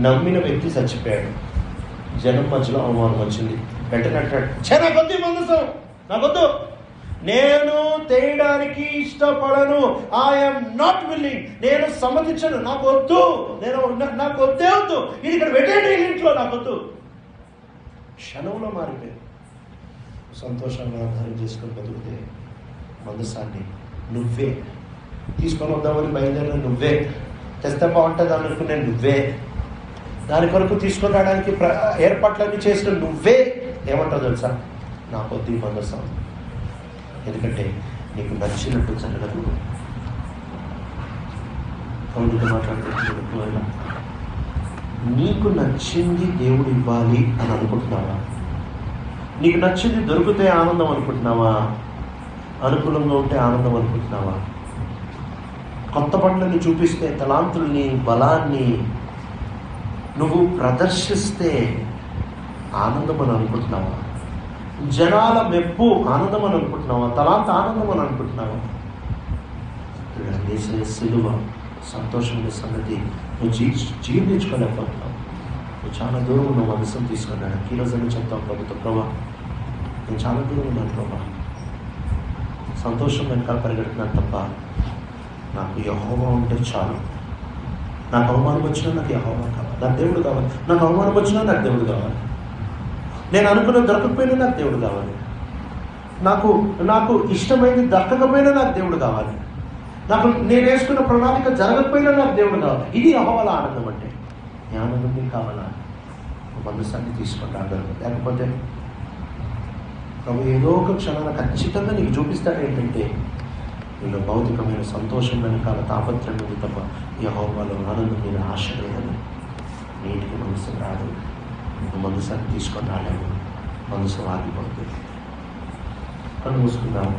నమ్మిన వ్యక్తి చచ్చిపోయాడు, జనం మధ్యలో అవమానం వచ్చింది. వెంటనే అంటాడు, నాకొద్దు మందసం, నాకొద్దు, నేను తేయడానికి ఇష్టపడను, ఐఎమ్ నాట్ విల్లింగ్, నేను సమ్మతించను, నాకు వద్దు, నాకు వద్దే వద్దు, ఇది ఇక్కడ పెట్టండి ఇంట్లో, నాకు వద్దు. క్షణంలో మారిపోయింది. సంతోషంగా ఆధారం చేసుకొని బతుకుతే మందసాన్ని నువ్వే తీసుకొని వద్దామని బయలుదేరిన నువ్వే, తెస్తే బాగుంటుంది అనుకునే నువ్వే, దాని కొరకు తీసుకొని రావడానికి ఏర్పాట్లన్నీ చేసిన నువ్వే ఏమంటావు తెలుసా? నా కొద్ది మందసం. ఎందుకంటే నీకు నచ్చినట్టు జరగదు. కౌలుతో మాట్లాడుతున్నాడు. నీకు నచ్చింది దేవుడు ఇవ్వాలి అని అనుకుంటున్నావా? నీకు నచ్చింది దొరికితే ఆనందం అనుకుంటున్నావా? అనుకూలంగా ఉంటే ఆనందం అనుకుంటున్నావా? కొత్త పనులని చూపిస్తే, తలాంతుల్ని, బలాన్ని నువ్వు ప్రదర్శిస్తే ఆనందం అని అనుకుంటున్నావా? జనాల మెప్పు ఆనందం అని అనుకుంటున్నావా? తలాంత ఆనందం అని అనుకుంటున్నావా? సిలువ సంతోషమైన సంగతి నువ్వు జీర్ణించుకోలేకపోతున్నావు. నువ్వు చాలా దూరం ఉన్న మనసును తీసుకున్నాడు. ఈరోజు అని చెప్తావు ప్రభుత్వ ప్రభా, నేను చాలా దూరం ఉన్నాను ప్రభా, సంతోషం వెనకాల పరిగెడుతున్నాను తప్ప నాకు యెహోవా ఉంటే చాలు. నాకు అవమానం వచ్చినా నాకు యెహోవా కావాలి, నాకు దేవుడు కావాలి. నాకు అవమానం వచ్చినా నాకు దేవుడు కావాలి. నేను అనుకున్న దొరకకపోయినా నాకు దేవుడు కావాలి. నాకు ఇష్టమైంది దక్కకపోయినా నాకు దేవుడు కావాలి. నేను వేసుకున్న ప్రణాళిక జరగకపోయినా నాకు దేవుడు కావాలి. ఇది యెహోవాల ఆనందం అంటే. ఈ ఆనందం నీకు కావాలా? మనసాన్ని తీసుకుంటాడు. లేకపోతే ప్రభు ఏదో ఒక క్షణాన ఖచ్చితంగా నీకు చూపిస్తాడు ఏంటంటే నీలో భౌతికమైన సంతోషం వెనకాల తాపత్రయం ఉంది తప్ప యెహోవాలో ఆనందం మీద ఆశ లేదని నీటికి మనసు రాదు. నువ్వు మనసాన్ని తీసుకొని రాలేవు, మనసు ఆగిపోతుంది. కళ్ళు మూసుకుందాం.